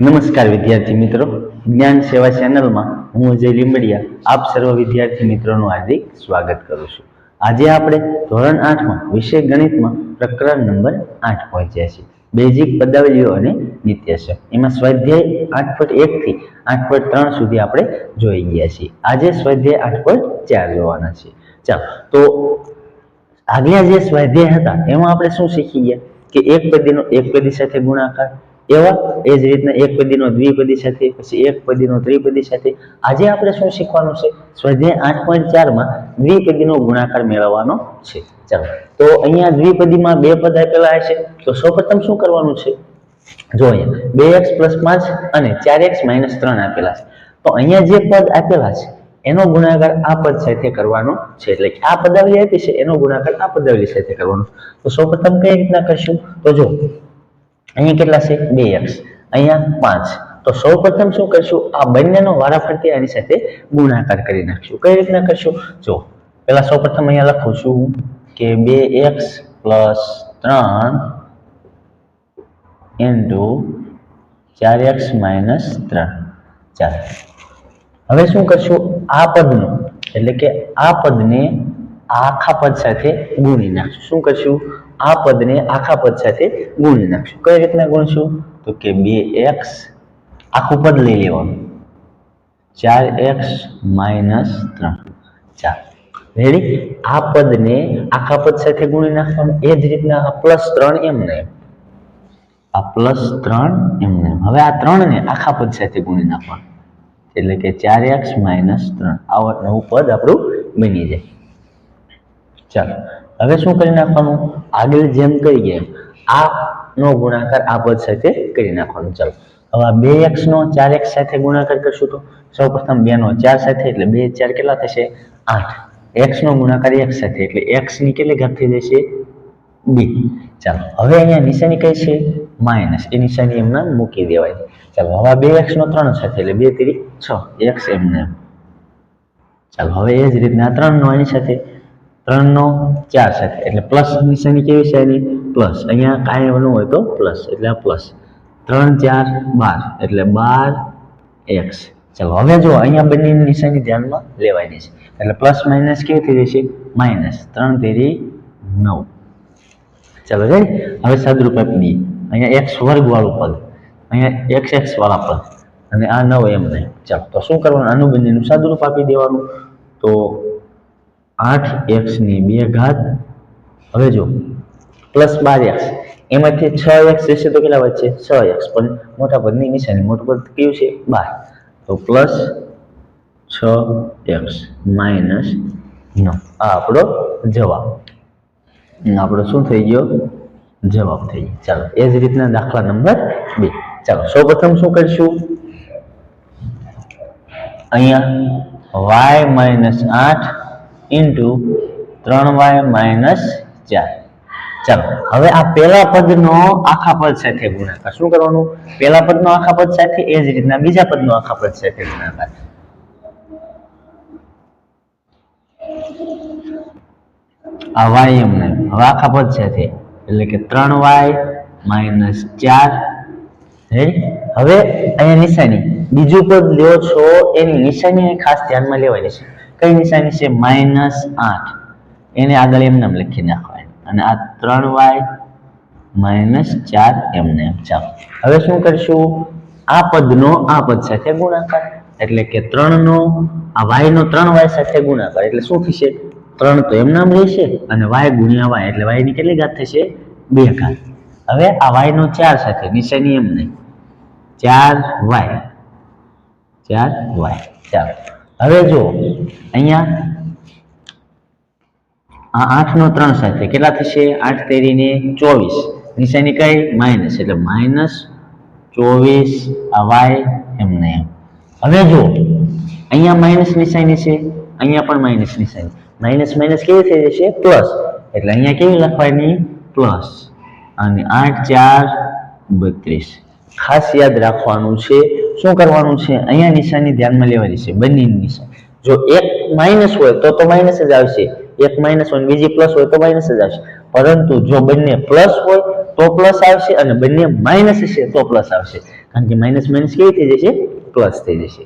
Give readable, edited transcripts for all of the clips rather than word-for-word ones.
નમસ્કાર વિદ્યાર્થી મિત્રો, જ્ઞાન સેવા ચેનલમાં હું અજય લીંબડિયા આપ સર્વ વિદ્યાર્થી મિત્રોનું હાર્દિક સ્વાગત કરું છું. આજે આપણે ધોરણ 8માં વિષય ગણિતમાં પ્રકરણ નંબર 8 પહોંચ્યા છીએ. બેઝિક પદાવલીઓ અને નિત્યસમ. એમાં સ્વાધ્યાય 8.1 થી 8.3 સુધી આપણે જોઈ ગયા છીએ. આજે સ્વાધ્યાય 8.4 જોવાના છે. ચાલો, તો આગલા જે સ્વાધ્યાય હતા એમાં આપણે શું શીખી ગયા કે એક પદીનો એક પદી સાથે ગુણાકાર, એવા એ જ રીતના એક પદીનો દ્વિપદી સાથે, પછી એક પદીનો ત્રિપદી સાથે. આજે આપણે શું શીખવાનું છે? સ્વાધ્યાય 8.4 માં દ્વિપદીનો ગુણાકાર મેળવવાનો છે. ચાલો, તો અહીંયા દ્વિપદીમાં બે પદ આપેલા હશે, તો સૌપ્રથમ શું કરવાનું છે? જો અહીંયા 2x + 5 અને 4x - 3 આપેલા છે, તો અહીંયા જે પદ આપેલા છે એનો ગુણાકાર આ પદ સાથે કરવાનો છે. એટલે કે આ પદાવલી આપી છે એનો ગુણાકાર આ પદાવલી સાથે કરવાનો. તો સૌપ્રથમ કઈ રીતના કરશું? તો જો અહીંયા કેટલા છે? 2x, અહીંયા 5. તો સૌપ્રથમ શું કરશું? આ બંનેનો વારાફરતી આની સાથે ગુણાકાર કરી નાખશું. કઈ રીતના કરશું? જો પહેલા સૌપ્રથમ અહીંયા લખું છું કે 2x + 3 * 4x - 3. ચાલો, હવે શું કરશું? આ પદનો એટલે કે આ પદને આખા પદ સાથે ગુણી નાખશું. શું કરશું? આ પદને આખા પદ સાથે ગુણી નાખશું. કઈ રીતના ગુણશું? તો કે 2x આખું પદ લઈ લેવાનું, 4x - 3. ચાલો, રેડી? આ પદને આખા પદ સાથે ગુણી નાખવાનું. એ જ રીતના આ +3 એમને, આ +3 એમને. હવે આ 3 ને આખા પદ સાથે ગુણી નાખવાનું, એટલે કે 4x - 3. આવું નવું પદ આપણું બની જાય. ચાલો, હવે શું કરી નાખવાનું? આગળ જેમ કરી ગયા આ નો ગુણાકાર આ પદ સાથે કરી નાખવાનું. ચાલો, હવે આ 2x નો 4x સાથે ગુણાકાર કરશું. તો સૌપ્રથમ 2 નો 4 સાથે, એટલે 2 4 કેટલા થશે? 8. x નો ગુણાકાર x સાથે, એટલે x ની કેટલી ઘાત થઈ જશે? 2. ચાલો, હવે અહીંયા નિશાની કઈ છે? માઇનસ. એ નિશાની એમને મૂકી દેવાય. ચાલો, હવે 2x નો 3 સાથે, એટલે 2 × 6 x એમને. ચાલો, હવે એ જ રીતના 3 નો આની સાથે, 3 નો 4 સાથે, એટલે પ્લસ નિશાની કેવી છે? એની પ્લસ. અહીંયા કાંઈ એનું હોય તો પ્લસ, એટલે આ પ્લસ. 3 × 4 = 12, એટલે 12x. ચાલો, હવે જો અહીંયા બંનેની નિશાની ધ્યાનમાં લેવાની છે, એટલે પ્લસ માઇનસ કેવી થઈ જશે? માઇનસ. 3 × 9. ચાલો, રેડી? હવે સાદુરૂપ આપી દઈએ. અહીંયા x² વાળું પદ, અહીંયા xx વાળા પદ, અને આ 9 એમને. ચાલો, તો શું કરવાનું? આનું બંનેનું સાદુરૂપ આપી દેવાનું. તો 8x ની 2 ઘાત. હવે જો +12x, એમાંથી 6x જશે તો કેટલા વધશે? 6x. પણ મોટા પદની નિશાની, મોટું પદ કયું છે? 12. તો +6x - 9. આ આપણો જવાબ. આપણો શું થઈ ગયો? જવાબ થઈ ગયો. ચાલો, એ જ રીતના દાખલા નંબર 2. ચાલો, સૌપ્રથમ શું કરીશું? અહીંયા y - 8 * 3y - 4. ચાલો, હવે આ પહેલા પદનો આખા પદ સાથે ગુણાકાર. શું કરવાનું? પહેલા પદનો આખા પદ સાથે, એ જ રીતના બીજા પદનો આખા પદ સાથે ગુણાકાર. આ y એમને હવે આખા પદ સાથે, એટલે કે 3y - 4. રેડી? હવે અહીંયા નિશાની બીજું પદ લ્યો છો એની નિશાની ખાસ ધ્યાનમાં લેવાની છે. કઈ નિશાની છે? -8. એને આગળ એમને લખી નાખવાની, અને આ 3y - 4 એમને. ચાલો, હવે શું કરશું? આ પદનો આ પદ સાથે ગુણાકાર, એટલે કે 3 નો આ y નો 3y સાથે ગુણાકાર, એટલે શું થશે? 3 તો એમ નામ રહેશે, અને y × y, એટલે y ની કેટલી ઘાત થશે? 2 ઘાત. હવે આ y નો 4 સાથે નિશાની એમને, 4y. ચાલો, હવે જો અહીંયા આ 8 નો 3 સાથે કેટલા થશે? 8 × 3 = 24. નિશાની કઈ? માઇનસ, એટલે -24 આ y એમને. હવે જો અહીંયા માઇનસ નિશાની છે, અહીંયા પણ માઇનસ નિશાની. માઇનસ માઇનસ કેવી થઈ જશે? પ્લસ. એટલે અહીંયા કેવી લખવાની? પ્લસ. અને 8 × 4 = 32. ખાસ યાદ રાખવાનું છે. શું કરવાનું છે? અહીંયા નિશાની ધ્યાનમાં લેવાની છે, બંનેની નિશાની. જો એક માઇનસ હોય તો માઇનસ જ આવશે, એક માઇનસ હોય બીજી પ્લસ હોય તો માઇનસ જ આવશે. પરંતુ જો બંને પ્લસ હોય તો પ્લસ આવશે, અને બંને માઇનસ હશે તો પ્લસ આવશે, કારણ કે માઇનસ માઇનસ કેવી થઈ જશે? પ્લસ થઈ જશે.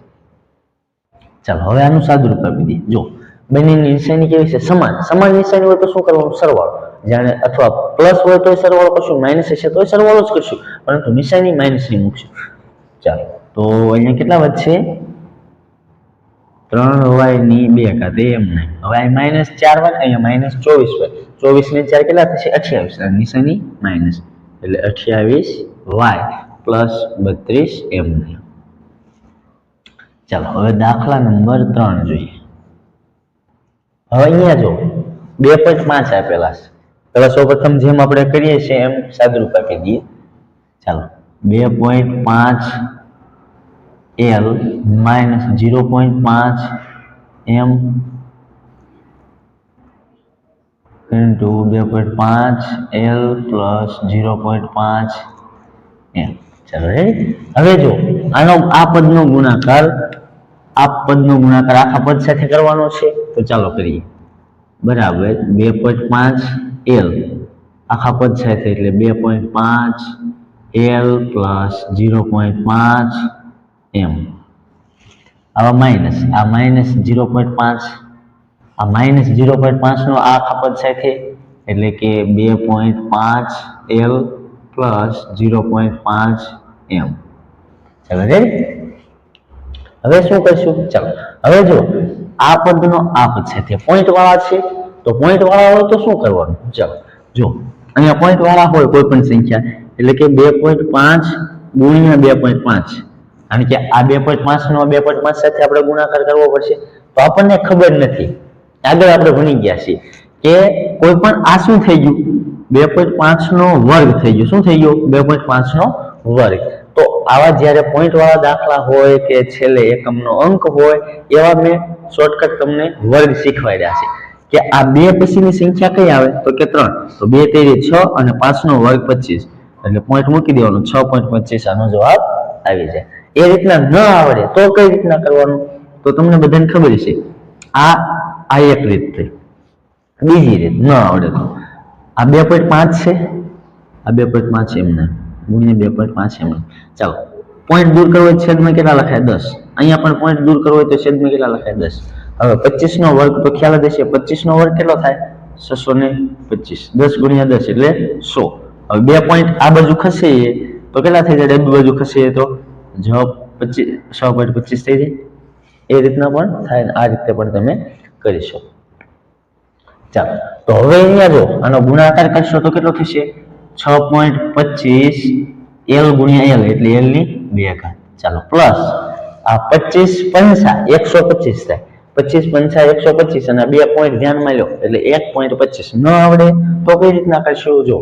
ચાલો હવે આનું સાદુરૂપ આપી દઈએ. જો બંનેની નિશાની કેવી છે? સમાન. સમાન નિશાની હોય તો શું કરવાનું? સરવાળો. જાણે અથવા પ્લસ હોય તો સરવાળો કરશું, માઇનસ હશે તો સરવાળો જ કરશું, પરંતુ નિશાની માઇનસની મૂકશું. ચાલો તો અહીંયા કેટલા વધશે? 3y² એમ નહીં. હવે આ -4 હોય, અહીંયા -24 હોય. 24 ને 4 કેટલા થશે? 28. નિશાની માઇનસ, એટલે 28y પ્લસ 32 એમ નહીં. ચાલો હવે દાખલા નંબર 3 જોઈએ. હવે અહીંયા જો 2.5 આપેલા છે. પેલા સૌપ્રથમ જેમ આપણે કરીએ છીએ એમ સાદુરૂપ આપી દઈએ. ચાલો 2.5 L minus 0.5 M into 2.5 L plus 0.5 M. ચાલો રેડી. હવે જો આનો આ પદનો ગુણાકાર આખા પદ સાથે કરવાનો છે, તો ચાલો કરીએ. બરાબર 2.5 L આખા પદ સાથે એટલે 2.5 L plus 0.5 M. આવા માઇનસ, આ માઇનસ 0.5, આ માઇનસ 0.5 નો આખા પદ સાથે એટલે કે 2.5 L પ્લસ 0.5 M. ચાલો રેડી. હવે શું કરશું? ચાલો હવે જો આ પદનો આ પદ સાથે પોઈન્ટ વાળા છે, તો પોઈન્ટ વાળા હોય તો શું કરવાનું? ચાલો જો અહીંયા પોઈન્ટ વાળા હોય કોઈ પણ સંખ્યા એટલે કે 2.5 ગુણ્યા 2.5, કારણ કે આ 2.5 નો 2.5 સાથે આપણે ગુણાકાર કરવો પડશે. તો આપણને ખબર નથી, આગળ આપણે ભણી ગયા છીએ કે કોઈ પણ આ શું થઈ ગયું? 2.5 નો વર્ગ થઈ ગયો. શું થઈ ગયું? 2.5 નો વર્ગ. તો આવા જ્યારે પોઈન્ટ વાળા દાખલા હોય કે છેલ્લે એકમનો અંક હોય, એવા મેં શોર્ટકટ તમને વર્ગ શીખવાડ્યા છે કે આ 2 પછીની સંખ્યા કઈ આવે? તો કે 3. તો 2 તેરી 6 અને 5 નો વર્ગ 25, એટલે પોઈન્ટ મૂકી દેવાનો. 6.25 આનો જવાબ આવી જાય. એ રીતના ન આવડે તો કઈ રીતના કરવાનું? તો તમને બધાને ખબર છે. આ એક રીત થઈ. બીજી રીત ન આવડે તો આ 2.5 છે, આ 2.5 એમને ગુણ્યા 2.5 એમને. ચાલો પોઈન્ટ દૂર કરવો હોય છેદમાં કેટલા લખાય? 10. અહીંયા પણ પોઈન્ટ દૂર કરવો હોય તો છેદમાં કેટલા લખાય? 10. હવે 25 નો વર્ગ તો ખ્યાલ જ હશે. 25 નો વર્ગ કેટલો થાય? 625. 10 ગુણ્યા 10 એટલે 100. હવે 2 પોઈન્ટ આ બાજુ ખસેએ તો કેટલા થઈ જાય? ડાબી બાજુ ખસેએ તો જવાબ 6.25 થઈ જાય. એ રીતના પણ થાય, આ રીતે પણ તમે કરી શકો. ચાલો તો હવે અહીંયા જો આનો ગુણાકાર કરશો તો કેટલો થશે? 6.25 L ગુણ્યા L એટલે L ની 2 ઘાત. ચાલો પ્લસ આ 25 પંચા 125 થાય. 25 પંચા 125 અને 2 પોઈન્ટ ધ્યાનમાં લો એટલે 1.25. ન આવડે તો કઈ રીતના કરશો? જો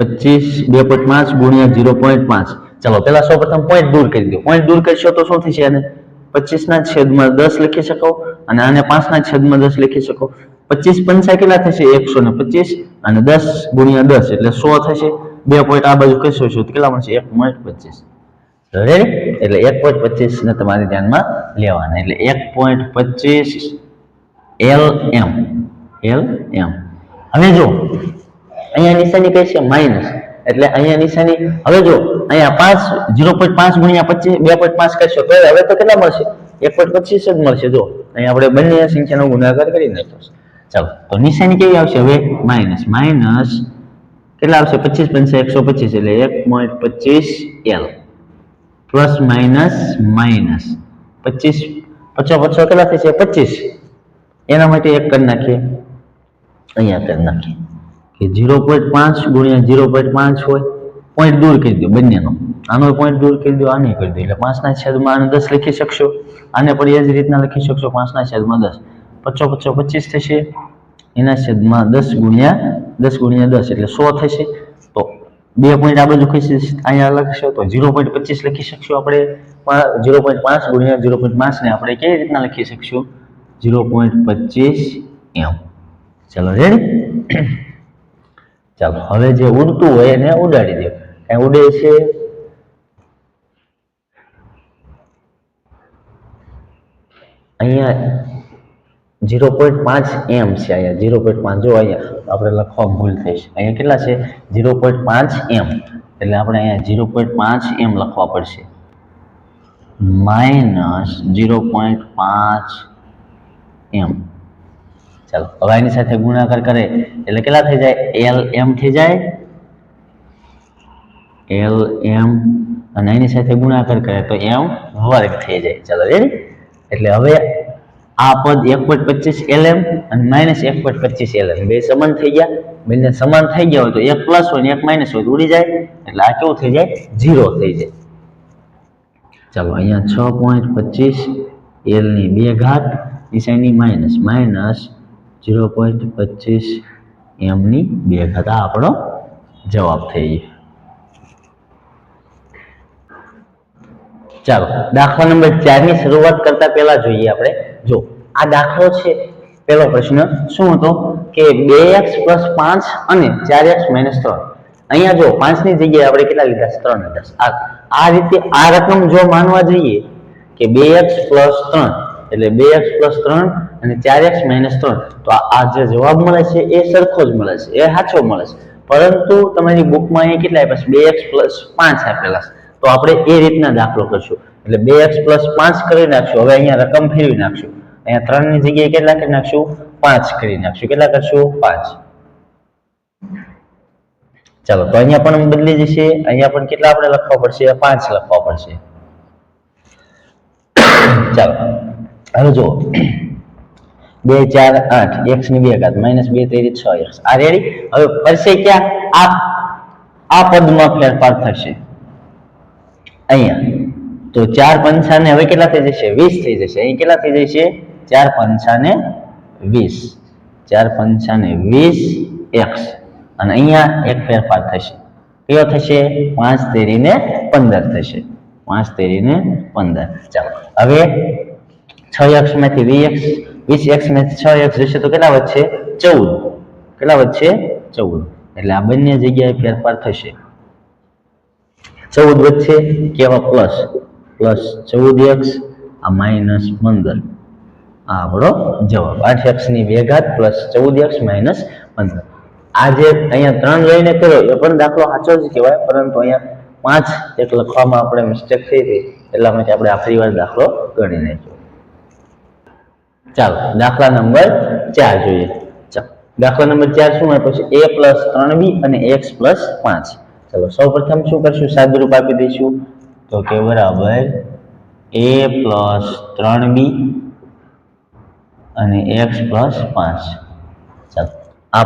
25 2.5 ગુણ્યા 0.5. ચાલો પેલા સૌપ્રથમ પોઈન્ટ દૂર કરી દો. પોઈન્ટ દૂર કરશો તો શું થશે? આને 25 ના છેદમાં 10 લખી શકો અને આને 5 ના છેદમાં 10 લખી શકો. 25 પંચા કેટલા થશે? 125 અને 10 ગુણ્યા 10 એટલે 100 થશે. 2 પોઈન્ટ આ બાજુ કરશો તો કેટલા મળશે? 1.25. રેડી? એટલે 1.25 ને તમારે ધ્યાનમાં લેવાના. એટલે 1.25 LM. હવે જો અહીંયા નિશાની કઈ છે? માઇનસ. એટલે અહીંયા નિશાની, હવે જો અહીંયા 0.5 ગુણ્યા 2.5 કરશો તો હવે તો કેટલા મળશે? 1.25 જ મળશે. જો અહીંયા આપણે બંને સંખ્યાનો ગુણાકાર કરી નાખ્યો. ચાલો તો નિશાની કેવી આવશે? હવે માઇનસ. માઇનસ કેટલા આવશે? 25 પંચા 125 એટલે 1.25 L પ્લસ માઇનસ માઇનસ 25 50 કેટલા થશે? 25. એના માટે એક કરી નાખીએ, અહીંયા કરી નાખીએ કે 0.5 ગુણ્યા 0.5 હોય. પોઈન્ટ દૂર કરી દો બંનેનો. આનો પોઈન્ટ દૂર કરી દો, આને કરી દો એટલે 5 ના છેદમાં 10 લખી શકશો. આને પણ એ જ રીતના લખી શકશો. 5 ના છેદમાં 10 50 25 થશે. એના છેદમાં 10 ગુણ્યા 10 એટલે 100 થશે. તો 2 પોઈન્ટ આ બાજુ ખસી અહીંયા લખશો તો 0.25 લખી શકશો આપણે. 0.5 ગુણ્યા 0.5 ને આપણે કેવી રીતના લખી શકશું? 0.25 M. ચાલો રેડી? ચાલો હવે જે ઉડતું હોય એને ઉડાડી દો. કઈ ઉડે છે? અહીંયા 0.5 એમ છે, અહીંયા 0.5 જો અહીંયા આપણે લખવા ભૂલ થઈ છે, અહીંયા કેટલા છે 0.5 એમ, એટલે આપણે અહીંયા 0.5 એમ લખવા પડશે માઇનસ 0.5 એમ. ચાલો હવે આની સાથે ગુણાકાર કરે એટલે કેટલા થઈ જાય એલ એમ થઈ જાય, એલ એમ, અને એની સાથે ગુણાકાર કરે તો એમ વર્ગ થઈ જાય. ચાલો રેડી. એટલે હવે આ પદ 1.25 lm અને માઇનસ 1.25 lm બે સમાન થઈ ગયા. બંને સમાન થઈ ગયા હોય તો એક પ્લસ હોય ને એક માઇનસ હોય તો ઉડી જાય, એટલે આ કેવું થઈ જાય 0 થઈ જાય. ચાલો અહીંયા 6.25 l ની 2 ઘાત નિશાની માઇનસ માઇનસ 0.25 m ની 2 ઘાત, આ આપણો જવાબ થઈ ગયો. ચાલો દાખલા નંબર 4 ની શરૂઆત કરતા પહેલા જોઈએ આપણે. જો આ દાખલો છે, પહેલો પ્રશ્ન શું હતો કે 2x + 5 અને 4x - 3. અહીંયા જો 5 ની જગ્યાએ આપણે કેટલા લીધા 3 લીધા. આ રીતે આ રકમ જો માનવા જઈએ કે 2x + 3 એટલે 2x + 3 અને 4x - 3, તો આ જે જવાબ મળે છે એ સરખો જ મળે છે, એ સાચો મળે છે. પરંતુ તમારી બુકમાં અહીંયા કેટલા આપ્યા છે 2x + 5 આપેલા છે, તો આપણે એ રીતના દાખલો કરશું. એટલે 2x + 5 કરી નાખશું. હવે અહીંયા રકમ ફેરવી નાખશું, અહીંયા 3 ની જગ્યાએ કેટલા કરી નાખશું 5 કરી નાખશું. કેટલા કરશું 5. ચાલો તો અહીંયા પણ બદલી જશે, અહીંયા પણ કેટલા આપણે લખવા પડશે 5 લખવા પડશે. ચાલો હવે જો 2 4 8 x ની 2 ઘાત -2 3 6x. આ રેડી. હવે પડશે ક્યાં આ પદમાં ફેરફાર થશે અહીંયા, તો 4 પંચાને હવે કેટલા થઈ જશે 20 થઈ જશે. અહીં કેટલા થઈ જશે 4 પંચાને 20, 4 પંચાને 20 x, અને અહીંયા એક ફેરફાર થશે, કયો થશે 5 તેરીને 15 થશે, 5 તેરીને 15. ચાલો હવે 6x માંથી 20x માંથી 6x જશે તો કેટલા વધશે 14, કેટલા વધશે 14. એટલે આ બંને જગ્યાએ ફેરફાર થશે, 14 વધશે કેવા પ્લસ 14x, આ -15. આ આપણો જવાબ 8x ની 2 ઘાત + 14x - 15. આ જે અહીંયા 3 લઈને કર્યો એ પણ દાખલો સાચો જ કહેવાય, પરંતુ અહીંયા 5 એક લખવામાં આપણે મિસ્ટેક થઈ હતી, એટલા માટે આપણે આખરી વાર દાખલો ગણી નાખ્યો. ચાલો દાખલા નંબર 4 જોઈએ. ચાલો દાખલા નંબર 4 શું આપ્યું છે a + 3b અને x + 5. ચલો સૌપ્રથમ શું કરશું સાદુરૂપ આપી દઈશું, તો કે બરાબર a + 3b અને x + 5. ચાલો આ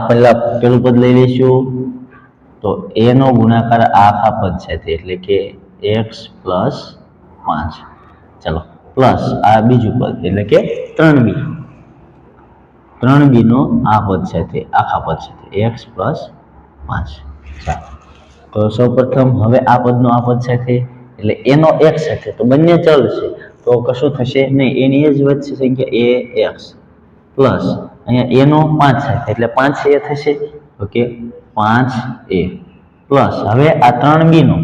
પેલું પદ લઈ લઈશું, તો a નો ગુણાકાર આખા પદ સાથે એટલે કે x + 5. ચલો પ્લસ આ બીજું પદ એટલે કે 3b, 3b નો આ પદ સાથે આખા પદ સાથે x + 5. ચાલો તો સૌપ્રથમ હવે આ પદનો આ પદ સાથે એટલે a નો x સાથે, તો બંને ચલ છે તો કશું થશે નહીં, એની જ વધશે સંખ્યા ax, પ્લસ અહીંયા a નો 5 સાથે એટલે 5a થશે, ઓકે 5a, પ્લસ હવે આ 3b નો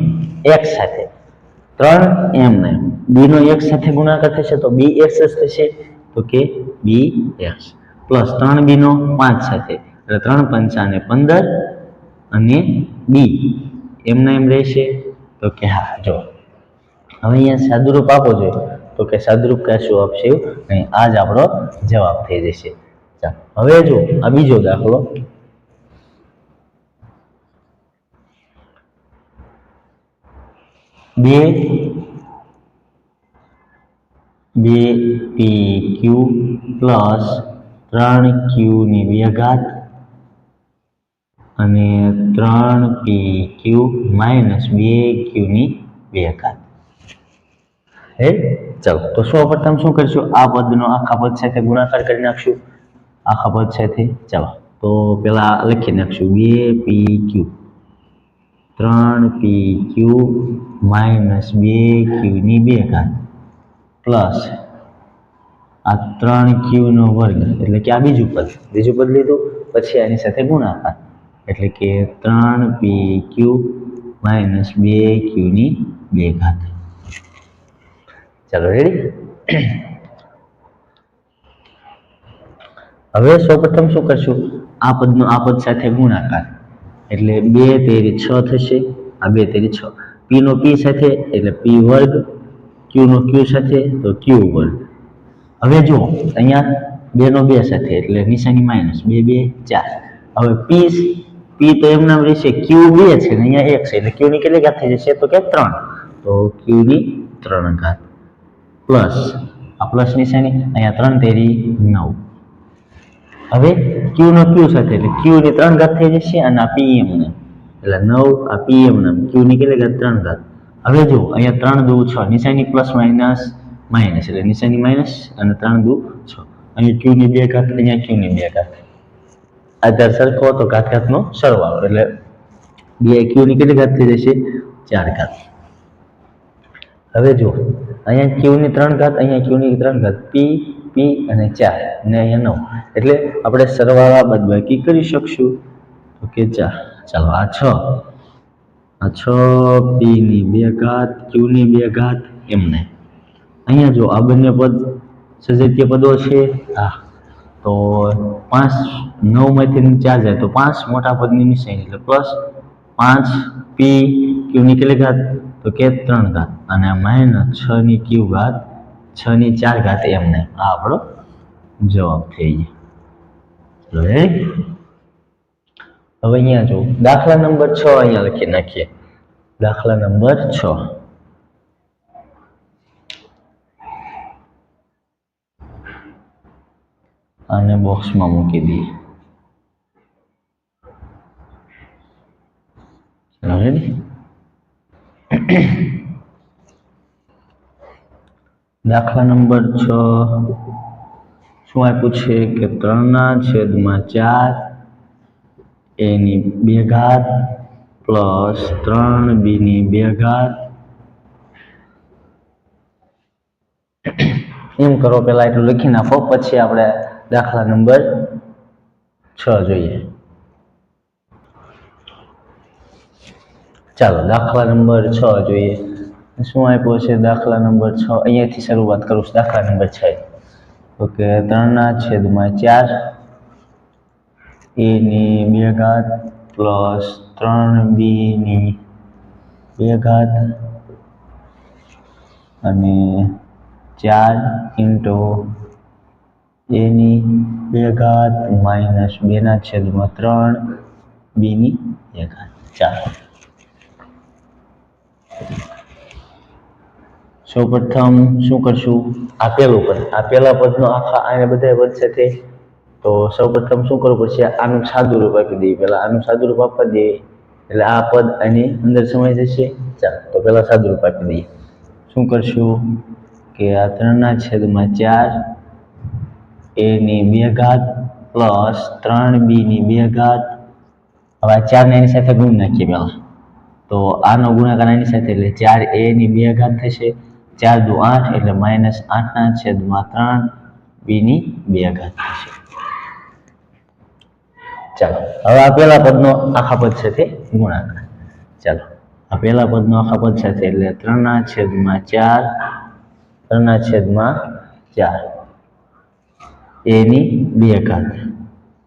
x સાથે 3m ને b નો x સાથે ગુણાકાર થશે તો bx જ થશે, તો કે bx, પ્લસ 3b નો 5 સાથે એટલે 3 પંચા ને 15 અને b એમના એમ રહેશે, તો કે હા. જો હવે અહીંયા સાદુરૂપ આપો જોઈએ, તો કે સાદુરૂપ કશું આપશે નહીં, આ જ આપણો જવાબ થઈ જશે. ચાલો હવે જો આ બીજો દાખલો, બે pq પ્લસ 3q ની 2 ઘાત અને 3pq માઇનસ 2q ની 2 ઘાત. ચાલો તો સૌપ્રથમ શું કરશું આ પદનો આખા પદ સાથે ગુણાકાર કરી નાખશું, આખા પદ સાથે. ચાલો તો પેલા લખી નાખશું 2pq, 3pq માઇનસ 2q ની 2 ઘાત પ્લસ આ 3q નો વર્ગ એટલે કે આ બીજું પદ લીધું, પછી આની સાથે ગુણાકાર એટલે કે 3pq માઇનસ 2q ની 2 ઘાત. ચાલો રેડી. હવે સૌપ્રથમ શું કરશું, આ પદનો આ પદ સાથે ગુણાકાર, એટલે 2 તેરી 6 થશે. આ 2 તેરી 6, p નો p સાથે એટલે p વર્ગ, q નો q સાથે તો q વર્ગ. હવે જુઓ અહીંયા 2 નો 2 સાથે એટલે નિશાની માઇનસ, 2 2 4. હવે p તો એમ નામ રહેશે, q 2 છે ને અહીંયા 1 છે એટલે q ની કેટલી ઘાત થઈ જશે તો કે 3, તો q ની 3 ઘાત પ્લસ આ પ્લસ નિશાની, અહીંયા 3 તેરી 9. હવે q નો q સાથે એટલે q ની 3 ઘાત થઈ જશે અને આ pm ને એટલે 9, આ pm ને q ની કેટલી ઘાત 3 ઘાત. હવે જો અહીંયા 3 દુ 6, નિશાની પ્લસ માઇનસ માઇનસ એટલે નિશાની માઇનસ અને 3 દુ 6, અહીંયા q ની 2 ઘાત, અહીંયા q ની 2 ઘાત. આધાર સરખો તો ઘાતનો સરવાળો એટલે 2 q ની કેટલી ઘાત થઈ જશે 4 ઘાત. હવે જો અહીંયા q ની 3 ઘાત, અહીંયા q ની 3 ઘાત, p અને 4 અને અહીંયા 9, એટલે આપણે સરવાળા બાદબાકી કરી શકશું તો કે 4. ચાલો આ 6 p ની 2 ઘાત, q ની 2 ઘાત એમને. અહીંયા જો આ બંને પદ સજાતીય પદો છે, હા, તો 5 9 માંથી 4 જાય તો 5 મોટા પદની નિશાની એટલે પ્લસ 5 p q ની કેટલી ઘાત તો કે 3 ઘાત અને માઇનસ 6 ની q ઘાત, 6 ની 4 ઘાત એમને. આ આપણો જવાબ થઈ ગયો. હવે અહીંયા જો દાખલા નંબર 6 અહીંયા લખી નાખીએ. દાખલા નંબર 6, આને બોક્સમાં મૂકી દઈએ. રેડી? દાખલા નંબર 6 શું આપ્યું છે કે 3/4 a ની 2 ઘાત પ્લસ 3b ની 2 ઘાત. એમ કરો, પેલા એટલું લખી નાખો પછી આપણે દાખલા નંબર 6 જોઈએ. ચાલો દાખલા નંબર 6 જોઈએ. શું આપ્યો છે દાખલા નંબર 6? અહીંયાથી શરૂઆત કરું છું. દાખલા નંબર 6 તો કે 3/4 a ની 2 ઘાત પ્લસ 3b ની 2 ઘાત અને 4 ઇન્ટુ a ની 2 ઘાત માઇનસ 2/3 b ની 2 ઘાત. ચાલો સૌપ્રથમ શું કરશું, આપેલું પદ, આપેલા પદનો આખા આને બધા પદ સાથે, તો સૌપ્રથમ શું કરવું પડશે, આનું સાદું રૂપ આપી દઈએ. પેલા આનું સાદું રૂપ આપવા દઈએ એટલે આ પદ આની અંદર સમાઈ જશે. ચાલો તો પેલા સાદું રૂપ આપી દઈએ. શું કરશું કે આ 3/4 a ની 2 ઘાત પ્લસ 3b ની 2 ઘાત. હવે 4 ને એની સાથે ગુણ નાખીએ પેલા, તો આનો ગુણાકાર આની સાથે એટલે 4a ની 2 ઘાત થશે. 4 દુ 8 એટલે માઇનસ 8/3 b ની 2 ઘાત થશે. ચાલો હવે આ પેલા પદનો આખા પદ સાથે ગુણાકાર. ચાલો આ પેલા પદનો આખા પદ સાથે એટલે 3/4 a ની 2 ઘાત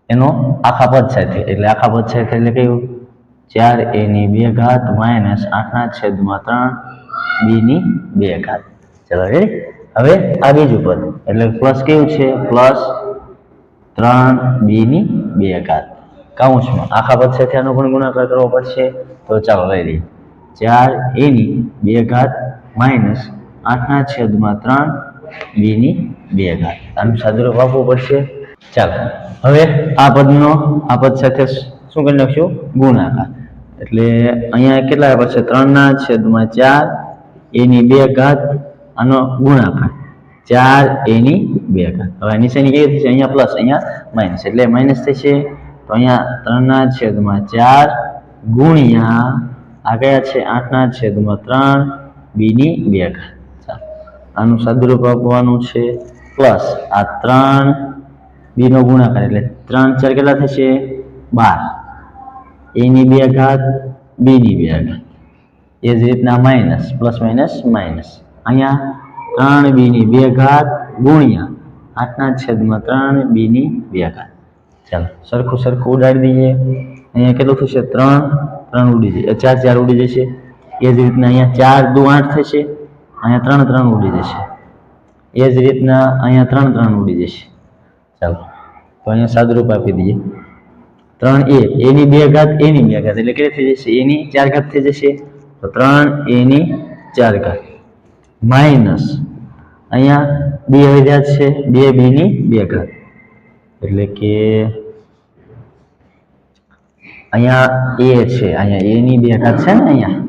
એનો આખા પદ સાથે એટલે આખા પદ સાથે એટલે કયું 4a ની 2 ઘાત માઇનસ 8/3 b ની 2 ઘાત. ચલો રેડી? હવે આ બીજું પદ એટલે પ્લસ કેવું છે, પ્લસ 3b ની 2 ઘાત કૌંસમાં આખા પદ સાથે આનો પણ ગુણાકાર કરવો પડશે. તો ચાલો લઈ લઈએ 4a ની 2 ઘાત માઇનસ 8/3 b ની 2 ઘાત. આનું સાદુરૂપ આપવું પડશે. ચાલો હવે આ પદનો આ પદ સાથે શું કરી નાખશું, ગુણાકાર. એટલે અહીંયા કેટલા આપ્યા છે 3/4 a ની 2 ઘાત આનો ગુણાકાર 4a ની 2 ઘાત. હવે નિશાની કેવી થશે, અહીંયા પ્લસ અહીંયા માઇનસ એટલે માઇનસ થશે. તો અહીંયા 3/4 ગુણ્યા આ કયા છે 8/3 b ની 2 ઘાત. ચાલો આનું સાદુરૂપ આપવાનું છે પ્લસ આ 3 b નો ગુણાકાર એટલે 3 4 કેટલા થશે 12 a ની 2 ઘાત b ની 2 ઘાત. એ જ રીતના માઇનસ પ્લસ માઇનસ માઇનસ અહીંયા 3b ની 2 ઘાત ગુણ્યા 8 ના છેદમાં 3 b ની 2 ઘાત. ચાલો સરખું સરખું ઉડાડી દઈએ. અહીંયા કેટલું થશે 3 3 ઉડી જશે, 4 4 ઉડી જશે. એ જ રીતના અહીંયા 4 દુ 8 થશે, અહીંયા 3 3 ઉડી જશે. એ જ રીતના અહીંયા 3 3 ઉડી જશે. ચાલો તો અહીંયા સાદુરૂપ આપી દઈએ. 3a એની 2 ઘાત એની 2 ઘાત એટલે કેટલી થઈ જશે? એની 4 ઘાત થઈ જશે. તો 3a ની 4 ઘાત માઇનસ અહીંયા 2 વધ્યા છે 2b ની 2 ઘાત એટલે કે અહીંયા a છે, અહીંયા a ની 2 ઘાત છે ને, અહીંયા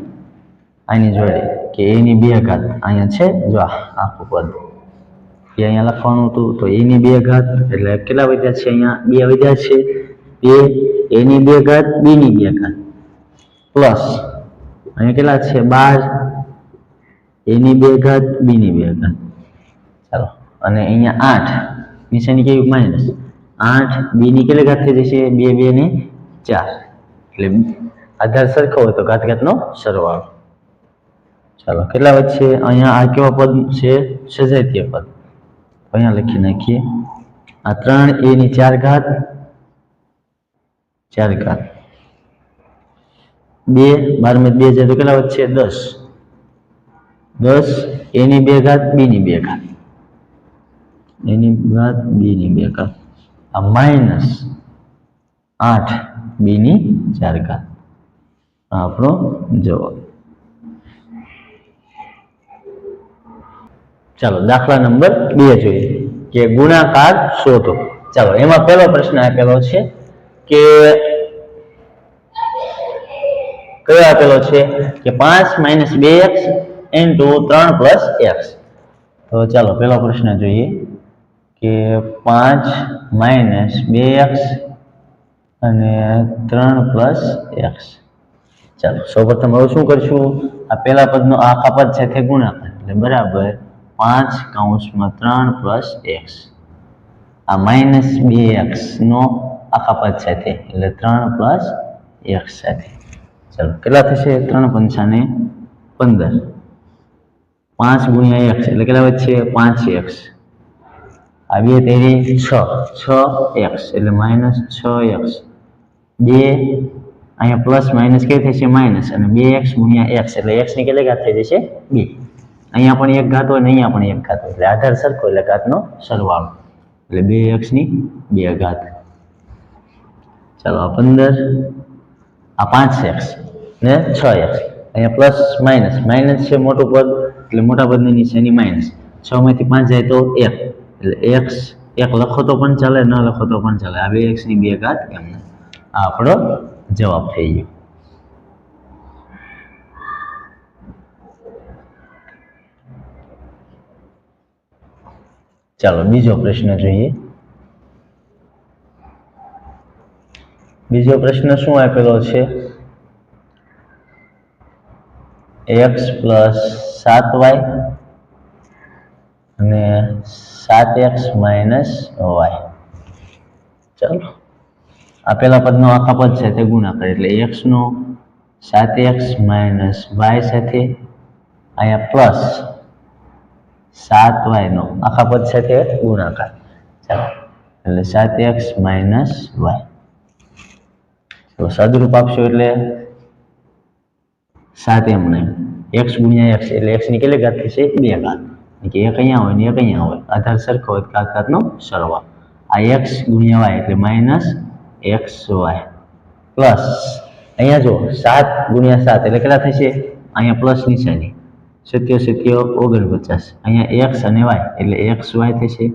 આની જોડે કે a ની 2 ઘાત અહીંયા છે. જો આખું પદ એ અહીંયા લખવાનું હતું તો a ની 2 ઘાત એટલે કેટલા વધ્યા છે? અહીંયા 2 વધ્યા છે. a ની 2 ઘાત b ની 2 ઘાત પ્લસ અહીંયા કેટલા છે? 12 a ની 2 ઘાત b ની 2 ઘાત. ચાલો અને અહીંયા 8 નિશાની કેવી? માઇનસ 8 b ની કેટલી ઘાત થઈ જશે? 2 2 ને 4 એટલે આધાર સરખો હોય તો ઘાત ઘાતનો સરવાળો. ચાલો કેટલા વચ્ચે? અહીંયા આ કેવા પદ છે? સજાતીય પદ. અહીંયા લખી નાખીએ. આ 3a ની 4 ઘાત 4 ઘાત 2 12 માં 2 જાય તો કેટલા વચ્ચે? 10 10 a ની 2 ઘાત b ની 2 ઘાત a ની ઘાત b ની 2 ઘાત આ માઇનસ 8 b ની 4 ઘાત. આપણો જવાબ. ચાલો દાખલા નંબર 2 જોઈએ કે ગુણાકાર શોધો. ચાલો એમાં પહેલો પ્રશ્ન આપેલો છે કે કયો આપેલો છે કે 5 - 2x * 3 + x. તો ચાલો પહેલો પ્રશ્ન જોઈએ કે 5 - 2x અને 3 + x. ચાલો સૌપ્રથમ હવે શું કરશું? આ પહેલા પદનો આખા પદ સાથે ગુણાકાર એટલે બરાબર 5 કૌંસમાં 3 + x આ -2x નો આખા પદ સાથે એટલે 3 + x સાથે. ચાલો કેટલા થશે? 3 પંચા ને 15 5 × x એટલે કેટલા વચ્ચે? 5x આ 2 તેરી 6 6x એટલે -6x 2 અહીંયા પ્લસ માઇનસ કે થશે? માઇનસ અને 2x × x એટલે x ની કેટલી ઘાત થઈ જશે? 2. અહીંયા પણ 1 ઘાત હોય ને અહીંયા પણ 1 ઘાત હોય એટલે આધાર સરખો એટલે ઘાતનો સરવાળો એટલે 2x ની 2 ઘાત. ચાલો આ 15 આ 5x ને 6x અહીંયા પ્લસ માઇનસ છે મોટું પદ એટલે મોટા પદની નિશાની માઇનસ. 6 માંથી 5 જાય તો 1 એટલે x 1 લખો તો પણ ચાલે, ન લખો તો પણ ચાલે. આ 2x ની 2 ઘાત એમને આ આપણો જવાબ થઈ ગયો. ચાલો બીજો પ્રશ્ન જોઈએ. બીજો પ્રશ્ન શું આપેલો છે? x + 7y અને 7x - y. ચાલો આ પેલા પદનો આખા પદ સાથે ગુણાકાર એટલે x નો 7x - y સાથે અહીંયા પ્લસ 7y નો આખા પદ સાથે ગુણાકાર. ચાલો એટલે 7x - y. તો સાદુરૂપ આપશો એટલે 7 એમને x × x એટલે x ની કેટલી ઘાત થશે? 2 ઘાત. કે એક અહીંયા હોય ને એક અહીંયા હોય આધાર સરખો હોય ઘાત ઘાતનો સરવાળો. આ x × y એટલે -xy પ્લસ અહીંયા જો 7 × 7 એટલે કેટલા થશે? અહીંયા પ્લસ નિશાની 7 7 49 અહીંયા x અને y એટલે xy થશે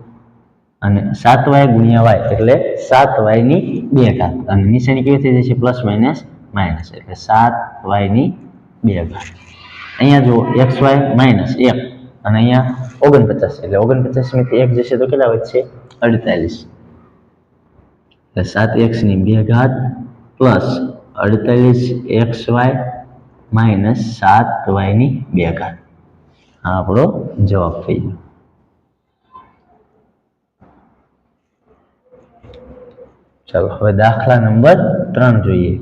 અને 7y × y એટલે 7y ની 2 ઘાત અને નિશાની કેવી થઈ જશે? પ્લસ માઇનસ માઇનસ એટલે 7y ની 2 ઘાત. અહીંયા જો xy -1 અને અહીંયા 49 એટલે 49 માંથી 1 જશે તો કેટલા વધશે? 48 એટલે 7x ની 2 ઘાત પ્લસ 48xy - 7y ની 2 ઘાત. આ આપણો જવાબ થઈ ગયો. ચાલો હવે દાખલા નંબર 3 જોઈએ.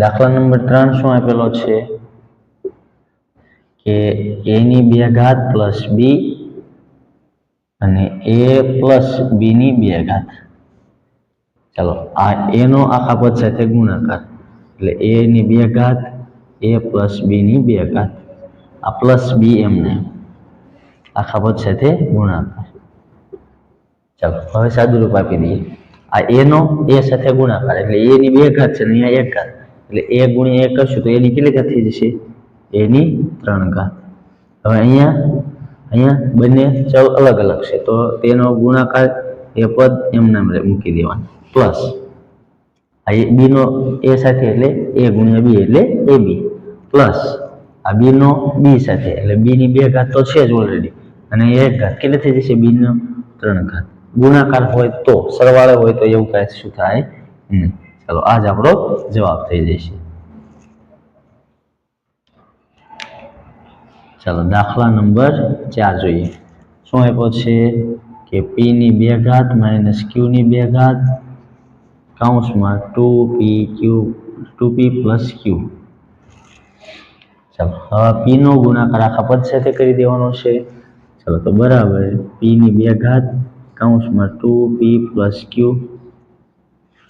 દાખલા નંબર 3 શું આપેલો છે કે a ની 2 ઘાત પ્લસ b અને a પ્લસ b ની 2 ઘાત. ચાલો આ a નો આખા પદ સાથે ગુણાકાર એટલે a ની 2 ઘાત a પ્લસ b ની 2 ઘાત આ પ્લસ b એમને આખા પદ સાથે ગુણાકાર. ચાલો હવે સાદું રૂપ આપી દઈએ. આ a નો a સાથે ગુણાકાર એટલે a ની 2 ઘાત છે અને અહીંયા 1 ઘાત એટલે a ગુણ્યા 1 કરશું તો a ની કેટલી ઘાત થઈ જશે? a ની 3 ઘાત. હવે અહીંયા બંને ચલ અલગ અલગ છે તો તેનો ગુણાકાર એ પદ એમને મૂકી દેવાનું પ્લસ આ b નો a સાથે એટલે a ગુણ્યા b એટલે ab પ્લસ આ b નો b સાથે એટલે b ની 2 ઘાત તો છે જ ઓલરેડી અને 1 ઘાત કેટલી થઈ જશે? b નો 3 ઘાત. ગુણાકાર હોય તો સરવાળે હોય તો એવું કાંઈ શું થાય નહીં. ચાલો આ જ આપણો જવાબ થઈ જશે. ચાલો દાખલા નંબર 4 જોઈએ. શું આપ્યો છે કે p ની 2 ઘાત માઇનસ q ની 2 ઘાત કૌંસમાં 2p પ્લસ q. ચાલો હવે p નો ગુણાકાર આખા પદ સાથે કરી દેવાનો છે. ચાલો તો બરાબર p ની 2 ઘાત કૌંસમાં 2p પ્લસ q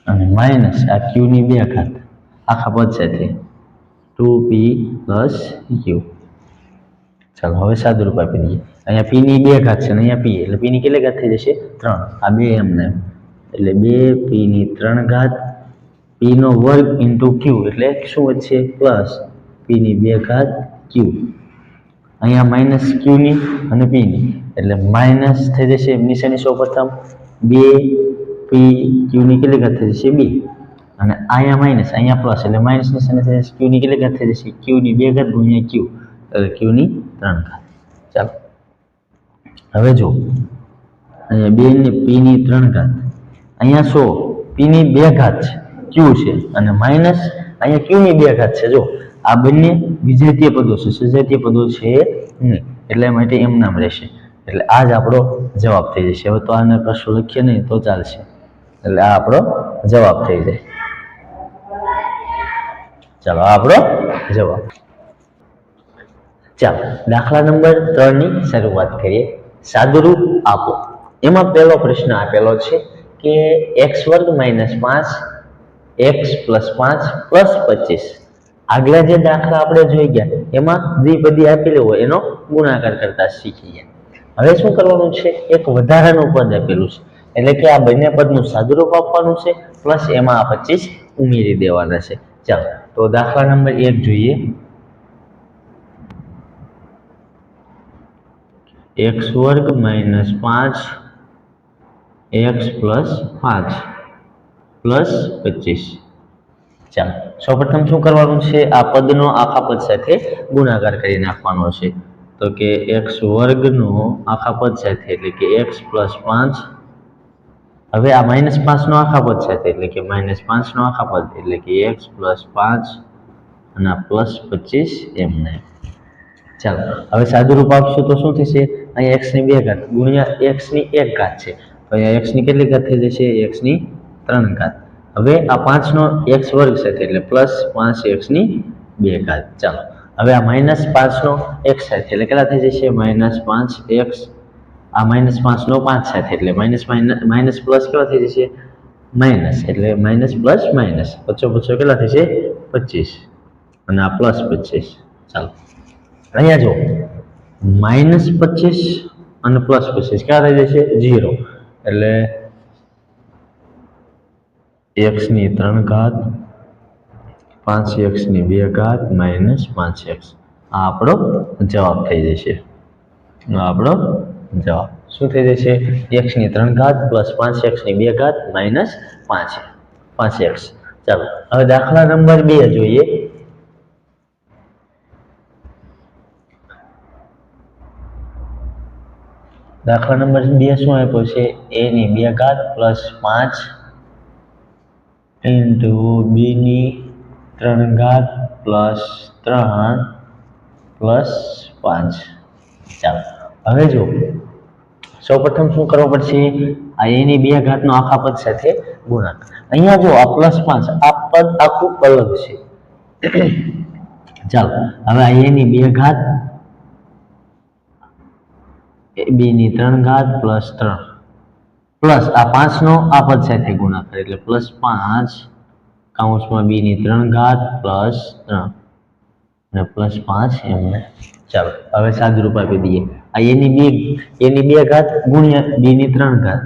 અને માઇનસ આ q ની 2 ઘાત આખા પદ સાથે 2p પ્લસ q. ચાલો હવે સાદું રૂપ આપી દઈએ. અહીંયા p ની 2 ઘાત છે અને અહીંયા p એટલે p ની કેટલી ઘાત થઈ જશે? 3. આ બે એમને એટલે 2p ની 3 ઘાત p નો વર્ગ ઇન્ટુ q એટલે શું વધશે? પ્લસ p ની 2 ઘાત q. અહીંયા માઇનસ q ની અને p ની એટલે માઇનસ થઈ જશે નિશાની સૌપ્રથમ 2p q ની કેટલી ઘાત થઈ જશે? 2 અને અહીંયા માઇનસ અહીંયા પ્લસ એટલે માઇનસ નિશાની થઈ જશે q ની કેટલી ઘાત થઈ જશે? q ની 2 ઘાત ગુણ્યા q એટલે q ની 3 ઘાત. ચાલો હવે જો અહીંયા 2 ની p ની 3 ઘાત અહીંયા 100 p ની 2 ઘાત છે q છે અને માઇનસ અહીંયા q ની 2 ઘાત છે. જો આ બંને વિજાતીય પદો છે સજાતીય પદો છે નહીં એટલે માટે એમ નામ રહેશે એટલે આ જ આપણો જવાબ થઈ જશે. હવે તો આને કશું લખીએ નહીં તો ચાલશે એટલે આ આપણો જવાબ થઈ જાય. ચાલો આ આપણો જવાબ. ચાલો દાખલા નંબર 3 ની શરૂઆત કરીએ. સાદુરૂપ આપો. એમાં પહેલો પ્રશ્ન આપેલો છે કે x વર્ગ માઇનસ 5 x પ્લસ 5 પ્લસ 25. આગલા જે દાખલા આપણે જોઈ ગયા એમાં દ્વિપદી આપેલી હોય એનો ગુણાકાર કરતા શીખી ગયા. હવે શું કરવાનું છે? એક વધારાનું પદ આપેલું છે એટલે કે આ બંને પદનું સાદુરૂપ આપવાનું છે પ્લસ એમાં આ 25 ઉમેરી દેવાના છે. ચાલો તો દાખલા નંબર 1 જોઈએ. x વર્ગ માઇનસ 5 x પ્લસ 5 પ્લસ 25. ચાલો સૌપ્રથમ શું કરવાનું છે? આ પદનો આખા પદ સાથે ગુણાકાર કરી નાખવાનો છે. તો કે x વર્ગનો આખા પદ સાથે એટલે કે x પ્લસ 5. હવે આ માઇનસ 5 નો આખા પદ સાથે એટલે કે માઇનસ 5 નો આખા પદ એટલે કે x પ્લસ 5 અને આ પ્લસ 25 એમને. ચાલો હવે સાદુરૂપ આપશું તો શું થશે? અહીંયા x ની 2 ઘાત ગુણ્યા x ની 1 ઘાત છે તો અહીંયા x ની કેટલી ઘાત થઈ જશે? x ની 3 ઘાત. હવે આ 5 નો x વર્ગ સાથે એટલે પ્લસ 5x ની 2 ઘાત. ચાલો હવે આ માઇનસ 5 નો x સાથે એટલે કેટલા થઈ જશે? Minus 5x. આ માઇનસ 5 નો 5 સાથે એટલે માઇનસ પ્લસ કેટલા થઈ જશે? માઇનસ એટલે માઇનસ પ્લસ માઇનસ 25 કેટલા થશે? 25 અને આ પ્લસ 25. ચાલો અહીંયા જો માઇનસ 25 અને પ્લસ 25 ક્યાં થઈ જશે? 0 એટલે x ની 3 ઘાત 5x ની 2 ઘાત માઇનસ 5x. આ આપણો જવાબ થઈ જશે. આપણો જવાબ શું થઈ જશે? x ની 3 ઘાત પ્લસ 5x ની 2 ઘાત માઇનસ 5x. ચાલો હવે દાખલા નંબર 2 જોઈએ. દાખલા નંબર 2 શું આપ્યો છે? a ની 2 ઘાત પ્લસ 5 ઇન્ટુ b ની 3 ઘાત પ્લસ 3 પ્લસ 5. ચાલો હવે જો સૌપ્રથમ શું કરવું પડશે? આ a ની 2 ઘાતનો આખા પદ સાથે ગુણાકાર. અહીંયા જો આ પ્લસ 5 આ પદ આખું અલગ છે. ચાલો હવે આ a ની 2 ઘાત બી ની 3 ઘાત પ્લસ 3 પ્લસ આ 5 નો આ પદ સાથે ગુણાકાર એટલે પ્લસ 5 કૌંસમાં બી ની 3 ઘાત પ્લસ 3 અને પ્લસ 5 એમને ચાલો હવે સાદુરૂપ આપી દઈએ આ એની 2 ઘાત ગુણ્યા બી ની 3 ઘાત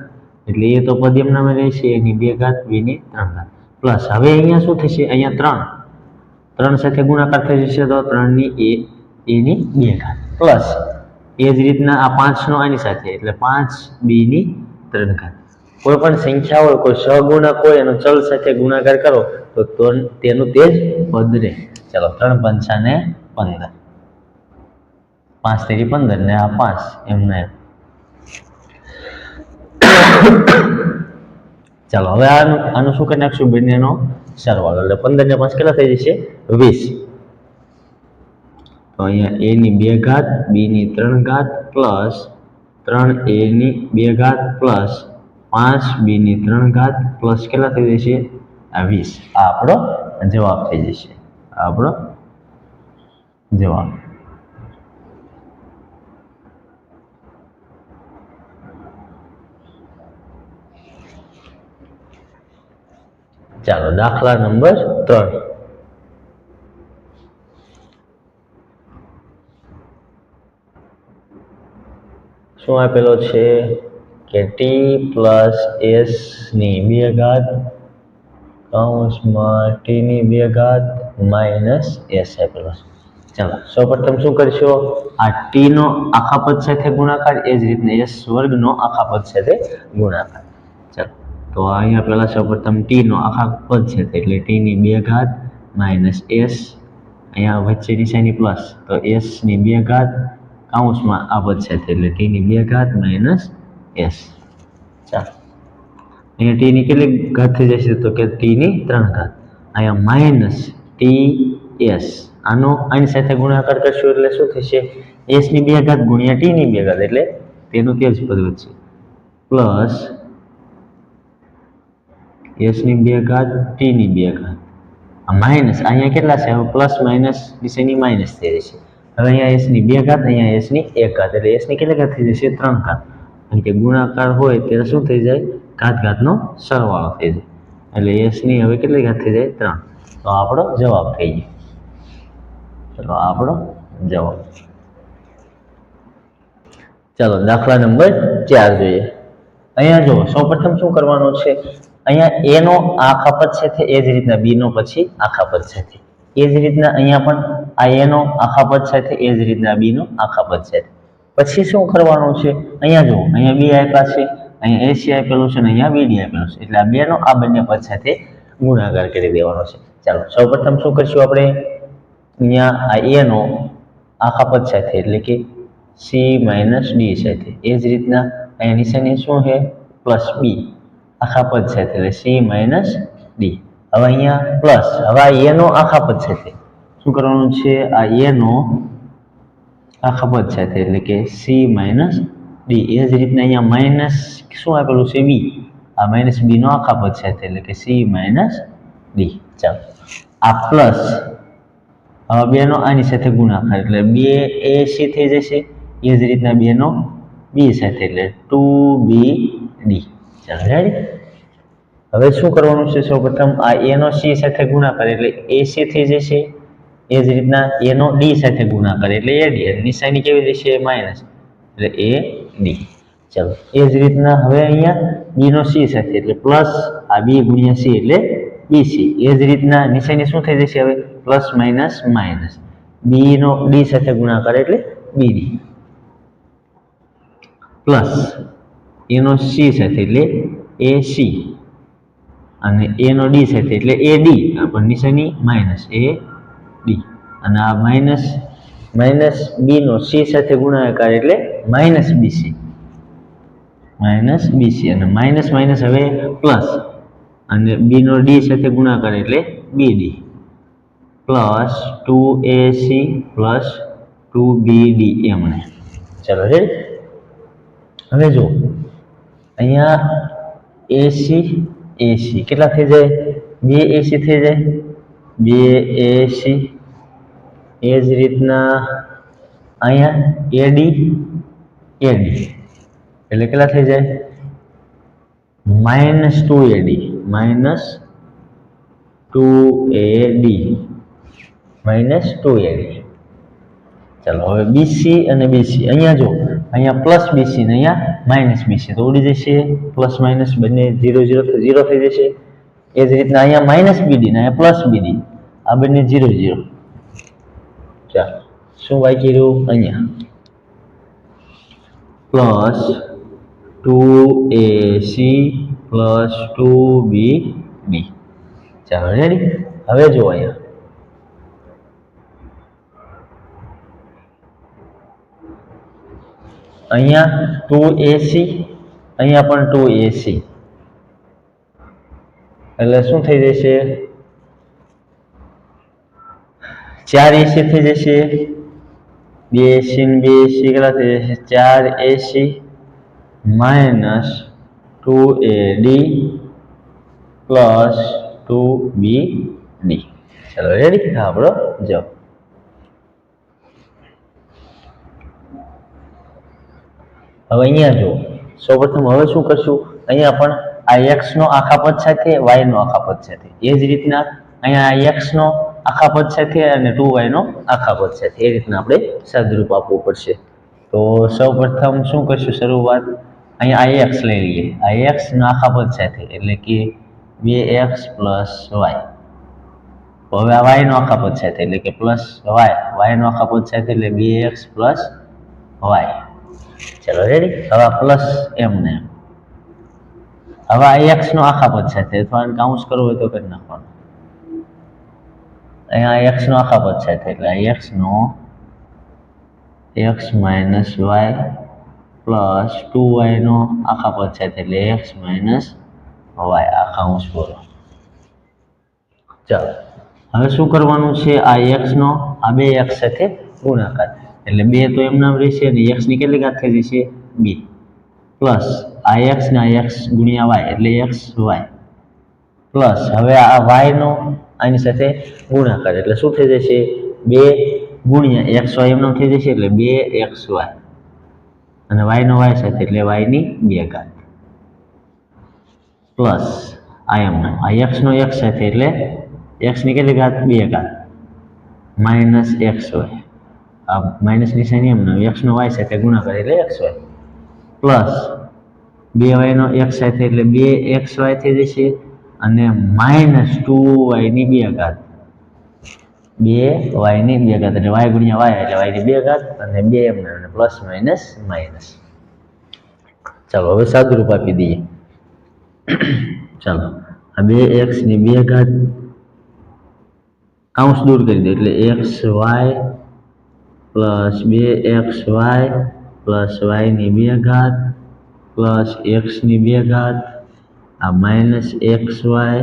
એટલે એ તો પદ એમનામાં રહેશે એની 2 ઘાત બી ની 3 ઘાત પ્લસ હવે અહીંયા શું થશે અહીંયા 3 સાથે ગુણાકાર થઈ જશે તો 3 ની એની 2 ઘાત પ્લસ એ જ રીતના આ 5 નો આની સાથે એટલે 5 બી ની 3 ઘાત કોઈ પણ સંખ્યા હોય કોઈ સહગુણક હોય એનો ચલ સાથે ગુણાકાર કરો તો તેનું તે જ પદ રહે ચાલો 3 પંચા ને 15 5 તેરી 15 ને આ 5 એમને ચાલો હવે આનું શું કરી નાખશું બંનેનો સરવાળો એટલે 15 ને 5 કેટલા થઈ જશે 20 તો અહીંયા a ની 2 ઘાત b ની 3 ઘાત પ્લસ 3 a ની 2 ઘાત પ્લસ 5 b ની 3 ઘાત પ્લસ કેટલા થઈ જશે આ 20 આ આપણો જવાબ થઈ જશે આપણો જવાબ ચાલો દાખલા નંબર 3 શું આપેલો છે કે t પ્લસ s ની 2 ઘાત કૌંસમાં t ની 2 ઘાત માઇનસ s આપેલો છે ચાલો સૌપ્રથમ શું કરશો આ t નો આખા પદ સાથે ગુણાકાર એ જ રીતના s વર્ગ નો આખા પદ સાથે ગુણાકાર ચાલો તો અહીંયા પહેલા સૌપ્રથમ t નો આખા પદ છે એટલે t ની 2 ઘાત માઇનસ s અહીંયા વચ્ચે નિશાની પ્લસ તો s ની 2 ઘાત કૌંસમાં આ પદ સાથે એટલે t ની 2 ઘાત માઇનસ s ચાલો અહીંયા t ની કેટલી ઘાત થઈ જશે તો કે t ની 3 ઘાત અહીંયા માઇનસ ts આનો આની સાથે ગુણાકાર કરશું એટલે શું થશે s ની 2 ઘાત ગુણ્યા t ની 2 ઘાત એટલે તેનું તે જ પદ વધશે પ્લસ s ની 2 ઘાત t ની 2 ઘાત આ માઇનસ અહીંયા કેટલા છે હવે પ્લસ માઇનસ નિશાની માઇનસ થઈ જશે હવે અહીંયા s ની 2 ઘાત અહીંયા s ની 1 ઘાત એટલે s ની કેટલી ઘાત થઈ જશે 3 ઘાત કારણ કે ગુણાકાર હોય ત્યારે શું થઈ જાય ઘાતનો સરવાળો થઈ જાય એટલે s ની હવે કેટલી ઘાત થઈ જાય 3 તો આપણો જવાબ થઈ ગયો ચલો આપણો જવાબ ચાલો દાખલા નંબર 4 જોઈએ અહીંયા જો સૌપ્રથમ શું કરવાનું છે અહીંયા a નો આખા પદ સાથે એ જ રીતના b નો પછી આખા પદ સાથે એ જ રીતના અહીંયા પણ આ a નો આખા પદ સાથે એ જ રીતના b નો આખા પદ સાથે પછી શું કરવાનું છે અહીંયા જો અહીંયા b આપ્યા છે અહીંયા ac આપેલું છે અને અહીંયા bd આપેલું છે એટલે આ બે નો આ બંને પદ સાથે ગુણાકાર કરી દેવાનો છે ચાલો સૌપ્રથમ શું કરશું આપણે અહીંયા આ a નો આખા પદ સાથે એટલે કે c - d સાથે એ જ રીતના અહીંયા નિશાની શું છે પ્લસ b આખા પદ સાથે એટલે c - d હવે અહીંયા પ્લસ હવે આ a નો આખા પદ સાથે શું કરવાનું છે આ a નો આખા પદ સાથે એટલે કે c - d એ જ રીતના અહીંયા માઇનસ શું આપેલું છે b આ માઇનસ b નો આખા પદ સાથે એટલે કે c - d ચાલો આ પ્લસ હવે બે નો આની સાથે ગુણાકાર એટલે 2ac થઈ જશે એ જ રીતના બે નો b સાથે એટલે 2bd ચાલો રેડી હવે શું કરવાનું છે સૌપ્રથમ આ a નો c સાથે ગુણાકાર એટલે ac થઈ જશે એ જ રીતના a નો d સાથે ગુણાકાર એટલે ad નિશાની કેવી થશે માઇનસ એટલે ad ચાલો એ જ રીતના હવે અહીંયા b નો c સાથે એટલે પ્લસ આ b ગુણ્યા c એટલે bc એ જ રીતના નિશાની શું થઈ જશે હવે પ્લસ માઇનસ માઇનસ b નો d સાથે ગુણાકાર એટલે bd પ્લસ a નો c સાથે એટલે ac અને a નો d સાથે એટલે ad પણ નિશાની માઇનસ ad અને આ માઇનસ b નો c સાથે ગુણાકાર એટલે માઇનસ bc અને માઇનસ માઇનસ હવે પ્લસ અને b નો d સાથે ગુણાકાર એટલે bd plus 2ac plus 2bd એમણે ચાલો રેડી હવે જો અહીંયા ac કેટલા થઈ જાય 2ac થઈ જાય 2ac એ જ રીતના અહીંયા ad એડી એટલે કેટલા થઈ જાય -2AD -2AD ચાલો હવે બીસી અને બીસી અહીંયા જો અહીંયા પ્લસ બીસી ને અહીંયા માઇનસ બીસી તો ઉડી જશે પ્લસ માઇનસ બંને 0 0 થઈ જશે એ જ રીતના અહીંયા માઇનસ બીડી ને અહીંયા પ્લસ બીડી આ બંને 0 0 ચાલો શું બાકી રહ્યું અહીંયા પ્લસ 2AC પ્લસ 2BD ચાલો રેડી હવે જો અહીંયા અહીંયા 2AC અહીંયા પણ 2AC એટલે શું થઈ જશે 4AC થઈ જશે 2AC ને 2AC કેટલા થઈ જશે 4AC minus 2AD plus 2BD ચાલો રેડી આપણો જવાબ હવે અહીંયા જો સૌપ્રથમ હવે શું કરશું અહીંયા પણ આ x નો આખા પદ સાથે y નો આખા પદ સાથે એ જ રીતના અહીંયા x નો આખા પદ સાથે અને 2y નો આખા પદ સાથે એ રીતના આપણે સાદુરૂપ આપવું પડશે તો સૌપ્રથમ શું કરશું શરૂઆત અહીંયા ix લઈ લઈએ ix નો આખા પદ સાથે એટલે કે 2x + y હવે આ y નો આખા પદ સાથે એટલે કે પ્લસ y નો આખા પદ સાથે એટલે 2x + y ચલો રેડી હવે પ્લસ m ને હવે આ x નો આખા પદ સાથે અથવા કાઉન્સ કરવું હોય તો કરી નાખવાનું અહીંયા x નો આખા પદ સાથે એટલે x નો x - y પ્લસ 2y નો આખા પદ સાથે એટલે x - y આ કાઉન્સ બોલો ચાલો હવે શું કરવાનું છે આ x નો આ બે x સાથે ગુણાકાર એટલે 2 તો એમ નામ રહેશે અને x ની કેટલી ઘાત થઈ જશે 2 પ્લસ આ x ને આ x ગુણ્યા y એટલે xy પ્લસ હવે આ y નો આની સાથે ગુણાકાર એટલે શું થઈ જશે 2 ગુણ્યા xy એમ નામ થઈ જશે એટલે 2xy અને y નો y સાથે એટલે y ની 2 ઘાત પ્લસ આ એમ નામ આ x નો x સાથે એટલે x ની કેટલી ઘાત 2 ઘાત માઇનસ xy આ માઇનસ નિશાની એમ નામ x નો y સાથે ગુણાકાર એટલે xy પ્લસ 2y નો x સાથે એટલે 2xy થઈ જશે અને માઇનસ 2y ની 2 ઘાત 2y ની 2 ઘાત એટલે y ગુણ્યા y એટલે y ની 2 ઘાત અને 2 એમ નામ પ્લસ માઇનસ માઇનસ ચાલો હવે સાદુરૂપ આપી દઈએ ચાલો આ 2x ની 2 ઘાત કાઉન્સ દૂર કરી દે એટલે xy plus 2xy plus y ની 2 ઘાત પ્લસ x ની 2 ઘાત આ માઇનસ xy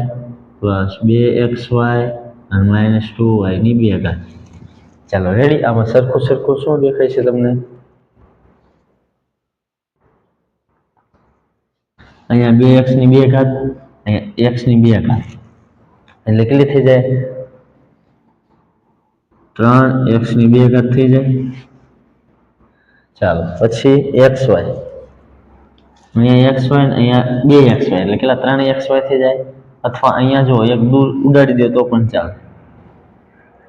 પ્લસ 2xy અને માઇનસ 2y ની 2 ઘાત ચાલો રેડી આમાં સરખું સરખું શું દેખાય છે તમને અહીંયા 2x ની 2 ઘાત અહીંયા x ની 2 ઘાત એટલે કેટલી થઈ જાય 3x ની 2 ઘાત થઈ જાય ચાલો પછી xy અહીંયા xy ને અહીંયા 2xy એટલે કેટલા 3xy થઈ જાય અથવા અહીંયા જો એક દૂર ઉડાડી દે તો પણ ચાલે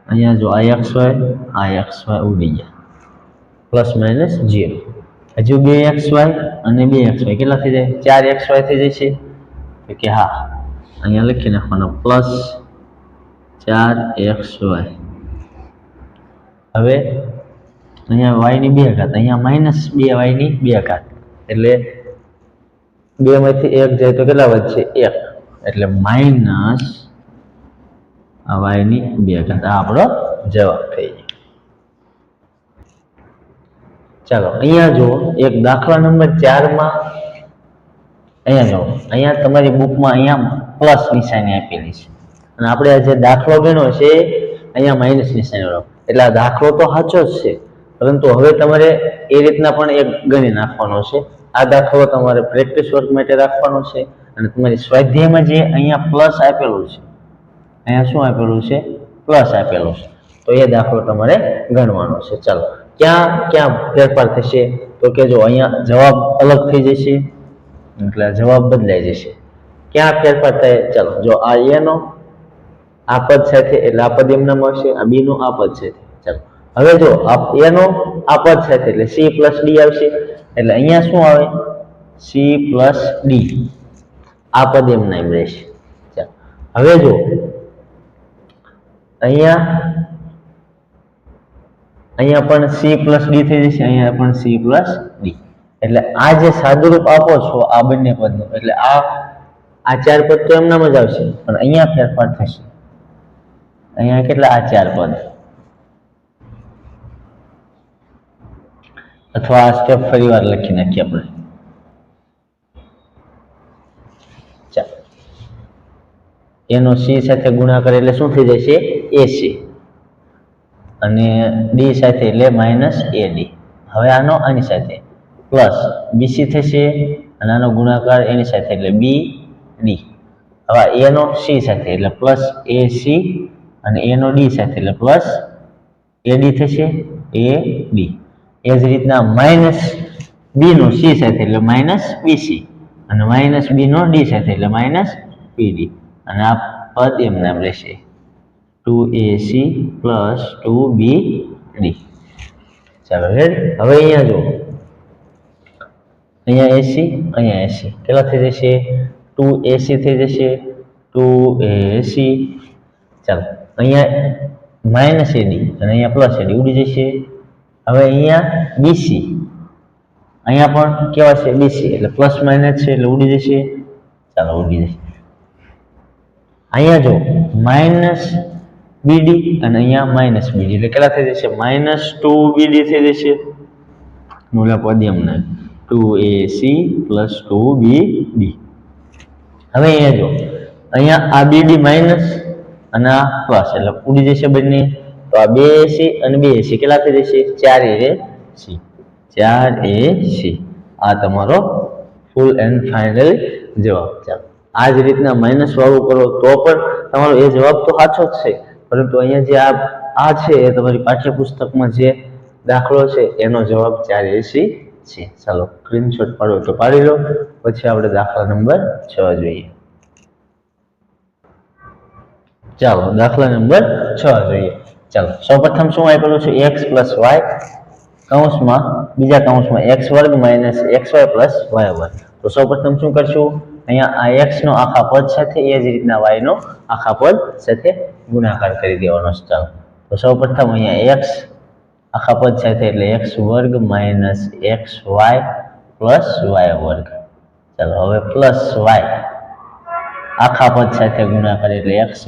અહીંયા જો આ xy ઉડી ગયા પ્લસ માઇનસ 0 હજુ 2xy અને 2xy કેટલા થઈ જાય 4xy થઈ જશે તો કે હા અહીંયા લખી નાખવાનો પ્લસ 4xy હવે અહીંયા y ની 2 ઘાત અહીંયા માઇનસ 2y ની 2 ઘાત એટલે 2 માંથી 1 જાય તો કેટલા વધશે 1 એટલે માઇનસ y ની 2 ઘાત આ આપણો જવાબ થઈ ગયો ચાલો અહીંયા જો એક દાખલા નંબર 4 માં અહીંયા જો અહીંયા તમારી બુકમાં અહીંયા પ્લસ નિશાની આપેલી છે અને આપણે આ જે દાખલો ગણ્યો છે અહીંયા માઇનસ નિશાની એટલે આ દાખલો તો સાચો જ છે પરંતુ હવે તમારે એ રીતના પણ એક ગણી નાખવાનો છે આ દાખલો તમારે પ્રેક્ટિસ વર્ક માટે રાખવાનો છે અને તમારી સ્વાધ્યાયમાં જે અહીંયા પ્લસ આપેલું છે અહીંયા શું આપેલું છે પ્લસ આપેલું છે તો એ દાખલો તમારે ગણવાનો છે ચાલો ક્યાં ક્યાં ફેરફાર થશે તો કે જો અહીંયા જવાબ અલગ થઈ જશે એટલે જવાબ બદલાઈ જશે ક્યાં ફેરફાર થાય ચાલો જો આ a નો આ પદ સાથે એટલે આ પદ એમનામ આવશે આ b નો આ પદ સાથે ચાલો હવે જો આ a નો આ પદ સાથે એટલે c + d આવશે એટલે અહીંયા શું આવે c + d આ પદ એમનામ રહેશે ચાલો હવે જો અહીંયા પણ c + d થઈ જશે અહીંયા પણ c + d એટલે આ જે સાદુરૂપ આપો છો આ બંને પદનું એટલે આ ચાર પદ તો એમનામ જ આવશે પણ અહીંયા ફેરફાર થશે અહીંયા કેટલા આ ચાર પદ અથવા આ સ્ટેપ ફરીવાર લખી નાખીએ આપણે ચાલો એનો c સાથે ગુણાકાર એટલે શું થઈ જશે ac અને d સાથે એટલે -ad હવે આનો આની સાથે પ્લસ bc થશે અને આનો ગુણાકાર એની સાથે એટલે bd હવે a નો c સાથે એટલે પ્લસ ac અને a નો d સાથે એટલે પ્લસ ad થશે ad એ જ રીતના b નો c સાથે એટલે -bc અને -b નો d સાથે એટલે -bd અને આ પદ એમનામ રહેશે 2ac + 2bd ચાલો રેડી હવે અહીંયા જો અહીંયા ac અહીંયા ac કેટલા થઈ જશે 2ac થઈ જશે 2ac ચાલો અહીંયા -ad અને અહીંયા +ad ઉડી જશે હવે અહીંયા bc અહીંયા પણ કેવા છે bc એટલે પ્લસ માઇનસ છે એટલે ઉડી જશે ચાલો ઉડી જશે અહીંયા જો -bd અને અહીંયા -bd એટલે કેટલા થઈ જશે -2bd થઈ જશે મૂલા પદ એમને 2ac + 2bd હવે અહીંયા જો અહીંયા આ bd માઈનસ અને આ પ્લસ એટલે ઉડી જશે બંને તો આ 2ac અને 2ac કેટલા થઈ જશે 4ac આ તમારો ફૂલ એન્ડ ફાઇનલ જવાબ ચાલો આ જ રીતના માઇનસ વાળું કરો તો પણ તમારો એ જવાબ તો સાચો જ છે પરંતુ અહીંયા જે આ છે એ તમારી પાઠ્યપુસ્તકમાં જે દાખલો છે એનો જવાબ 4ac છે ચાલો સ્ક્રીનશોટ પાડો તો પાડી લો પછી આપણે દાખલા નંબર 6 જોઈએ ચાલો દાખલા નંબર 6 જોઈએ ચાલો સૌપ્રથમ શું આપેલું છે x + y કૌંસમાં બીજા કૌંસમાં x² - xy + y² તો સૌપ્રથમ શું કરશું અહીંયા આ x નો આખા પદ સાથે એ જ રીતના y નો આખા પદ સાથે ગુણાકાર કરી દેવાનો છે ચાલો તો સૌપ્રથમ અહીંયા x આખા પદ સાથે એટલે x² - xy + y² ચાલો હવે +y આખા પદ સાથે ગુણાકાર એટલે x² - xy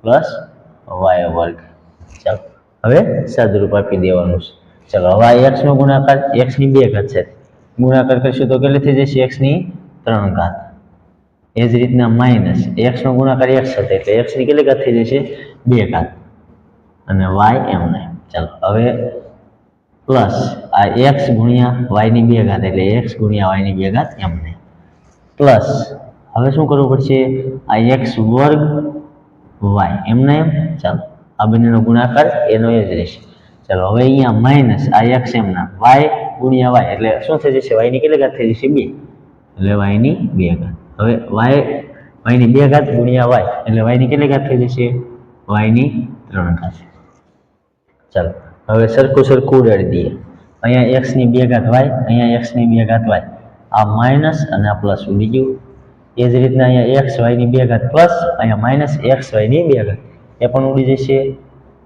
+ y² ચાલો હવે સાદુરૂપ આપી દેવાનું છે ચાલો હવે આ x નો ગુણાકાર x ની 2 ઘાત સાથે ગુણાકાર કરશું તો કેટલી થઈ જશે x ની 3 ઘાત એ જ રીતના માઈનસ x નો ગુણાકાર x સાથે એટલે x ની કેટલી ઘાત થઈ જશે 2 ઘાત અને y એમને ચાલો હવે પ્લસ આ x ગુણ્યા y ની 2 ઘાત એટલે x ગુણ્યા y ની 2 ઘાત એમને પ્લસ હવે શું કરવું પડશે આ x² y એમને એમ ચાલો આ બંનેનો ગુણાકાર એનો એ જ રહેશે ચાલો હવે અહીંયા માઈનસ આ x એમના y ગુણ્યા y એટલે શું થઈ જશે y ની કેટલી ઘાત થઈ જશે 2 એટલે y ની 2 ઘાત હવે y ની 2 ઘાત ગુણ્યા y એટલે y ની કેટલી ઘાત થઈ જશે y ની 3 ઘાત ચાલો હવે સરખું ઉડાડી દઈએ અહીંયા x ની 2 ઘાત y અહીંયા x ની 2 ઘાત y આ માઈનસ અને આ પ્લસ ઉડી ગયું એ જ રીતના અહીંયા x y ની 2 ઘાત પ્લસ અહીંયા માઈનસ x y ની 2 ઘાત એ પણ ઉડી જશે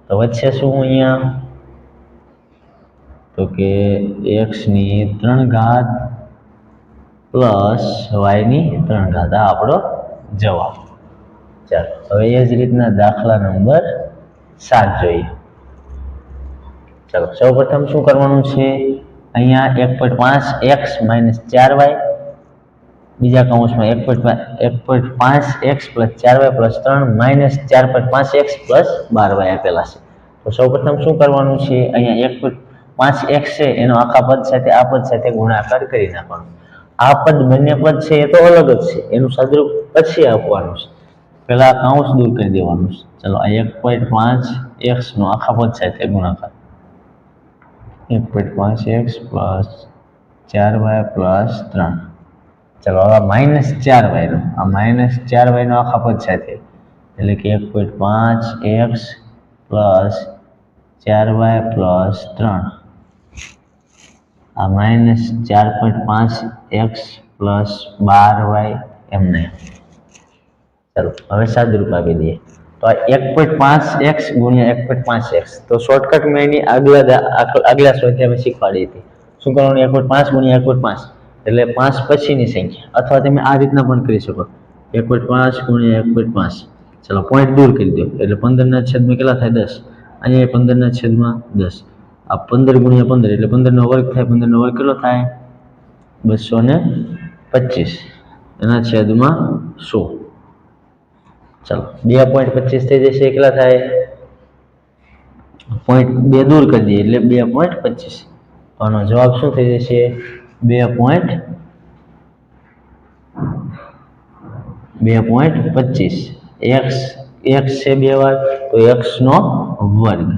તો વચ્ચે શું અહીંયા તો કે x ની 3 ઘાત પ્લસ y ની 3 ઘાત આ આપણો જવાબ ચાલો હવે એ જ રીતના દાખલા નંબર 7 જોઈએ ચાલો સૌપ્રથમ શું કરવાનું છે અહીંયા 1.5x - 4y બીજા કૌંસમાં 1.5x + 4y + 3 - 4.5x + 12y આપેલા છે તો સૌપ્રથમ શું કરવાનું છે અહીંયા 1.5x છે એનો આખા પદ સાથે આ પદ સાથે ગુણાકાર કરી નાખવાનો આ પદ બંને પદ છે એ તો અલગ જ છે એનું સાદુરૂપ પછી આપવાનું છે પહેલા કૌંસ દૂર કરી દેવાનું છે ચલો આ 1.5 એક્સ નો આખા પદ સાથે ગુણાકાર 1.5x પ્લસ 4y પ્લસ 3. ચલો હવે -4y નો આ -4y નો આખા પદ સાથે એટલે કે 1.5x પ્લસ 4y પ્લસ 3 આ -4.5x પ્લસ 12y એમને. ચાલો હવે સાદુરૂપ આપી દઈએ તો આ 1.5x ગુણ્યા 1.5x તો શોર્ટકટમાં એની આગલા સ્વાધ્યાયમાં શીખવાડી હતી શું કરવાનું 1.5 ગુણ્યા 1.5 એટલે 5 પછીની સંખ્યા અથવા તમે આ રીતના પણ કરી શકો 1.5 ગુણ્યા 1.5. ચલો પોઈન્ટ દૂર કરી દો એટલે 15 ના છેદમાં કેટલા થાય 10 અહીંયા 15 ના છેદમાં 10 આ 15 ગુણ્યા 15 એટલે 15 નો વર્ગ થાય 15 નો વર્ગ કેટલો થાય 225 એના છેદમાં 100. ચલો 2.25 થઈ જશે કેટલા થાય પોઈન્ટ 2 દૂર કરી દઈએ એટલે 2.25 તો આનો જવાબ શું થઈ જશે 2.25 x છે 2 વાર તો x નો વર્ગ.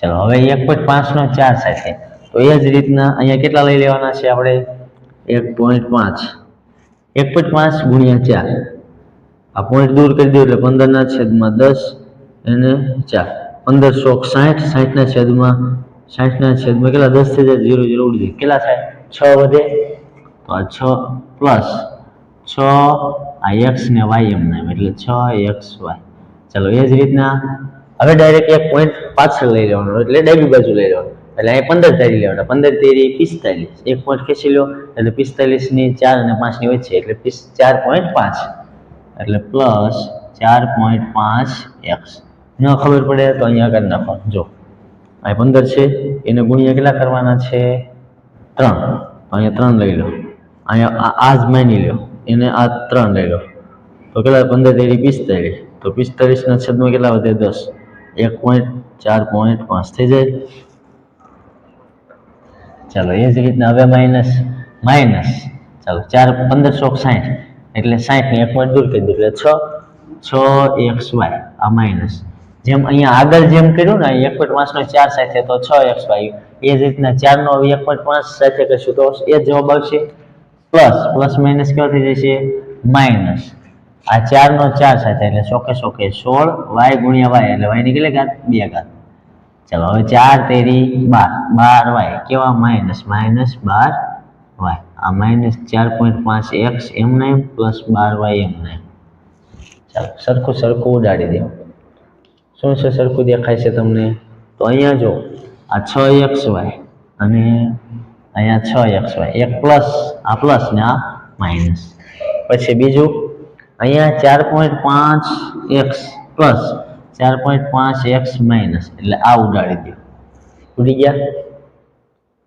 ચલો હવે 1.5 નો 4 સાથે તો એ જ રીતના અહીંયા કેટલા લઈ લેવાના છે આપણે 1.5 1.5 ગુણ્યા 4 આ પોઈન્ટ દૂર કરી દો એટલે 15 ના છેદમાં 10 અને 4 1560 60 ના છેદમાં 60 ના છેદમાં કેટલા 10 થઈ જાય 0 0 ઉડી જાય કેટલા થાય 6 વધે તો આ 6 પ્લસ 6 આ x ને y એમના એટલે 6xy. ચલો એ જ રીતના હવે ડાયરેક્ટ એક પોઈન્ટ પાછળ લઈ લેવાનો એટલે ડાબી બાજુ લઈ લેવાનો એટલે અહીં 15 તારી લેવાના 15 તેરી 45 એક પોઈન્ટ ખેંચી લો એટલે 45 ની 4 અને 5 ની વચ્ચે એટલે 4.5 એટલે પ્લસ 4.5x ન ખબર પડે તો અહીંયા કરી નાખો જો અહીં 15 છે એને ગુણ્યા કેટલા કરવાના છે 3 તો અહીંયા 3 લઈ લો અહીંયા આ જ માની લો એને આ 3 લઈ લો તો કેટલા 15 તેરી 45 તો 45 ના છેદમાં કેટલા વધે 10 1.4.5 થઈ જાય. ચાલો એ જ રીતના હવે માઇનસ ચાલો 1560 એટલે 60 ને 1 પોઈન્ટ દૂર કરી દો એટલે 6xy આ માઇનસ જેમ અહીંયા આગળ જેમ કર્યું ને 1.5 નો 4 સાથે તો 6xy એ જ રીતના 4 નો 1.5 સાથે કરશું તો એ જવાબ આવશે પ્લસ માઇનસ કેવો થઈ જશે માઇનસ આ 4 નો 4 સાથે એટલે 16 y ગુણ્યા y એટલે y ની કેટલી ઘાત 2 ઘાત. ચલો હવે 4 તેરી 12y કેવા -12y આ -4.5x એમને પ્લસ 12y એમને. ચાલો સરખું ઉડાડી દો શું છે સરખું દેખાય છે તમને તો અહીંયા જો આ 6xy અને અહીંયા 6xy એક પ્લસ આ પ્લસ ને આ માઇનસ પછી બીજું અહીંયા 4.5x પ્લસ 4.5x માઇનસ એટલે આ ઉડાડી દો ઉડી ગયા.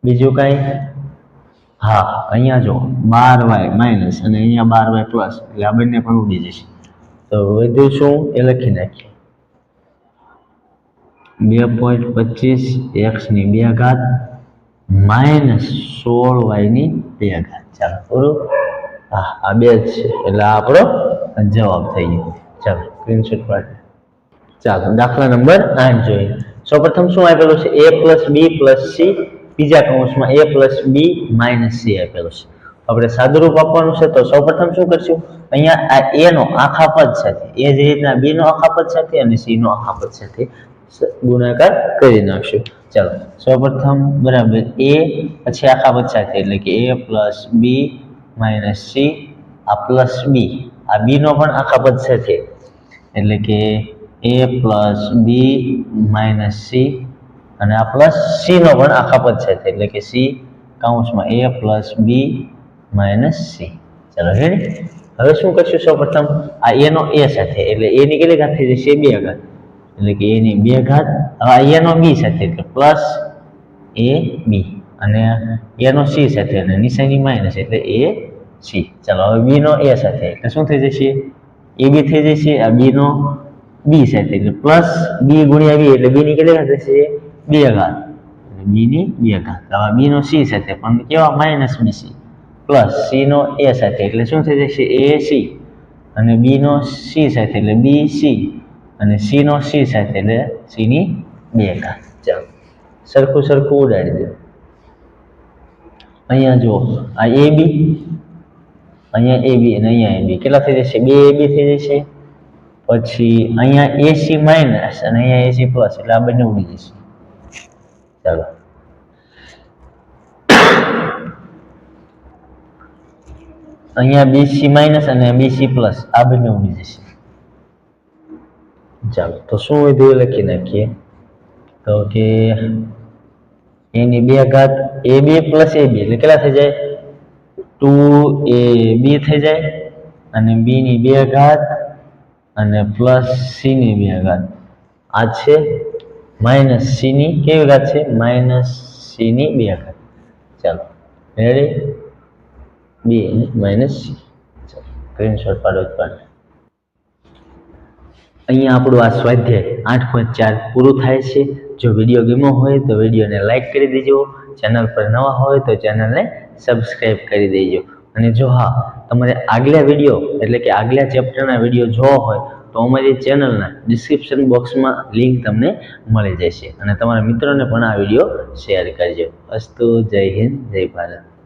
બીજું કઈ હા અહીંયા જો 12y માઇનસ અને અહીંયા 12y પ્લસ એટલે આ બંને પણ ઉડી જશે તો વધ્યું શું એ લખી નાખીએ 2.25x ની 2 ઘાત માઇનસ 16y ની 2 ઘાત. ચાલો પૂરું આ બે જ છે એટલે આપણો જવાબ થઈ ગયો. ચાલો સ્ક્રીનશોટ પાડો. ચાલો દાખલા નંબર 8 જોઈએ. સૌપ્રથમ શું આપેલું છે a + b + c બીજા કૌંસમાં a + b - c આપેલું છે. આપણે સાદુરૂપ આપવાનું છે તો સૌપ્રથમ શું કરશું અહીંયા આ a નો આખા પદ સાથે એ જ રીતના b નો આખા પદ સાથે અને c નો આખા પદ સાથે ગુણાકાર કરી નાખશું. ચાલો સૌપ્રથમ બરાબર a પછી આખા પદ સાથે એટલે કે a + b - c આ પ્લસ b આ b નો પણ આખા પદ સાથે એટલે કે a + b - c અને આ પ્લસ c નો પણ આખા પદ સાથે એટલે કે c કૌંસમાં a + b - c. ચલો રેડી. હવે શું કરશું સૌપ્રથમ આ a નો a સાથે એટલે a ની કેટલી ઘાત થઈ જશે 2 ઘાત એટલે કે a ની 2 ઘાત હવે a નો b સાથે એટલે પ્લસ ab અને a નો c સાથે એટલે નિશાની માઈનસ એટલે a c. ચાલો હવે b નો a સાથે એટલે શું થઈ જશે ab થઈ જશે આ b નો b સાથે એટલે પ્લસ b ગુણ્યા b એટલે b ની કેટલી ઘાત થશે 2 ઘાત એટલે b ની 2 ઘાત. હવે b નો c સાથે પણ કેવા -bc પ્લસ c નો a સાથે એટલે શું થઈ જશે ac અને b નો c સાથે એટલે bc અને સી નો સી સાથે એટલે સી ની 2 ઘાત. ચાલો સરખું સરખું ઉડાડી દો. અહીંયા જુઓ આ એ બી, અહીંયા એ બી અને અહીંયા એ બી કેટલા થઈ જશે? 2 એ બી થઈ જશે. પછી અહીંયા એસી માઇનસ અને અહીંયા એસી પ્લસ એટલે આ બંને ઉડી જશે. ચાલો અહીંયા બીસી માઇનસ અને બીસી પ્લસ આ બંને ઉડી જશે. ચાલો તો શું વધ્યું લખી નાખીએ. તો કે એની 2 ઘાત એ બી પ્લસ એ બી એટલે કેટલા થઈ જાય? 2ab થઈ જાય અને બી ની 2 ઘાત અને પ્લસ સી ની 2 ઘાત. આ છે માઇનસ સી ની કેવી ઘાત છે? માઇનસ સી ની 2 ઘાત. ચાલો રેડી? 2 minus C. ચાલો સ્ક્રીનશોટ પાડો. અહીંયા આપણું આ સ્વાધ્યાય 8.4 પૂરું થાય છે. જો વિડીયો ગમ્યો હોય તો વિડીયોને લાઈક કરી દેજો. ચેનલ પર નવા હોય તો ચેનલને સબસ્ક્રાઈબ કરી દેજો. અને જો હા તમારે આગલા વિડીયો એટલે કે આગલા ચેપ્ટરના વિડીયો જોવા હોય તો અમારી ચેનલના ડિસ્ક્રિપ્શન બોક્સમાં લિંક તમને મળી જશે અને તમારા મિત્રોને પણ આ વિડીયો શેર કરજો. અસ્તુ. જય હિન્દ, જય ભારત.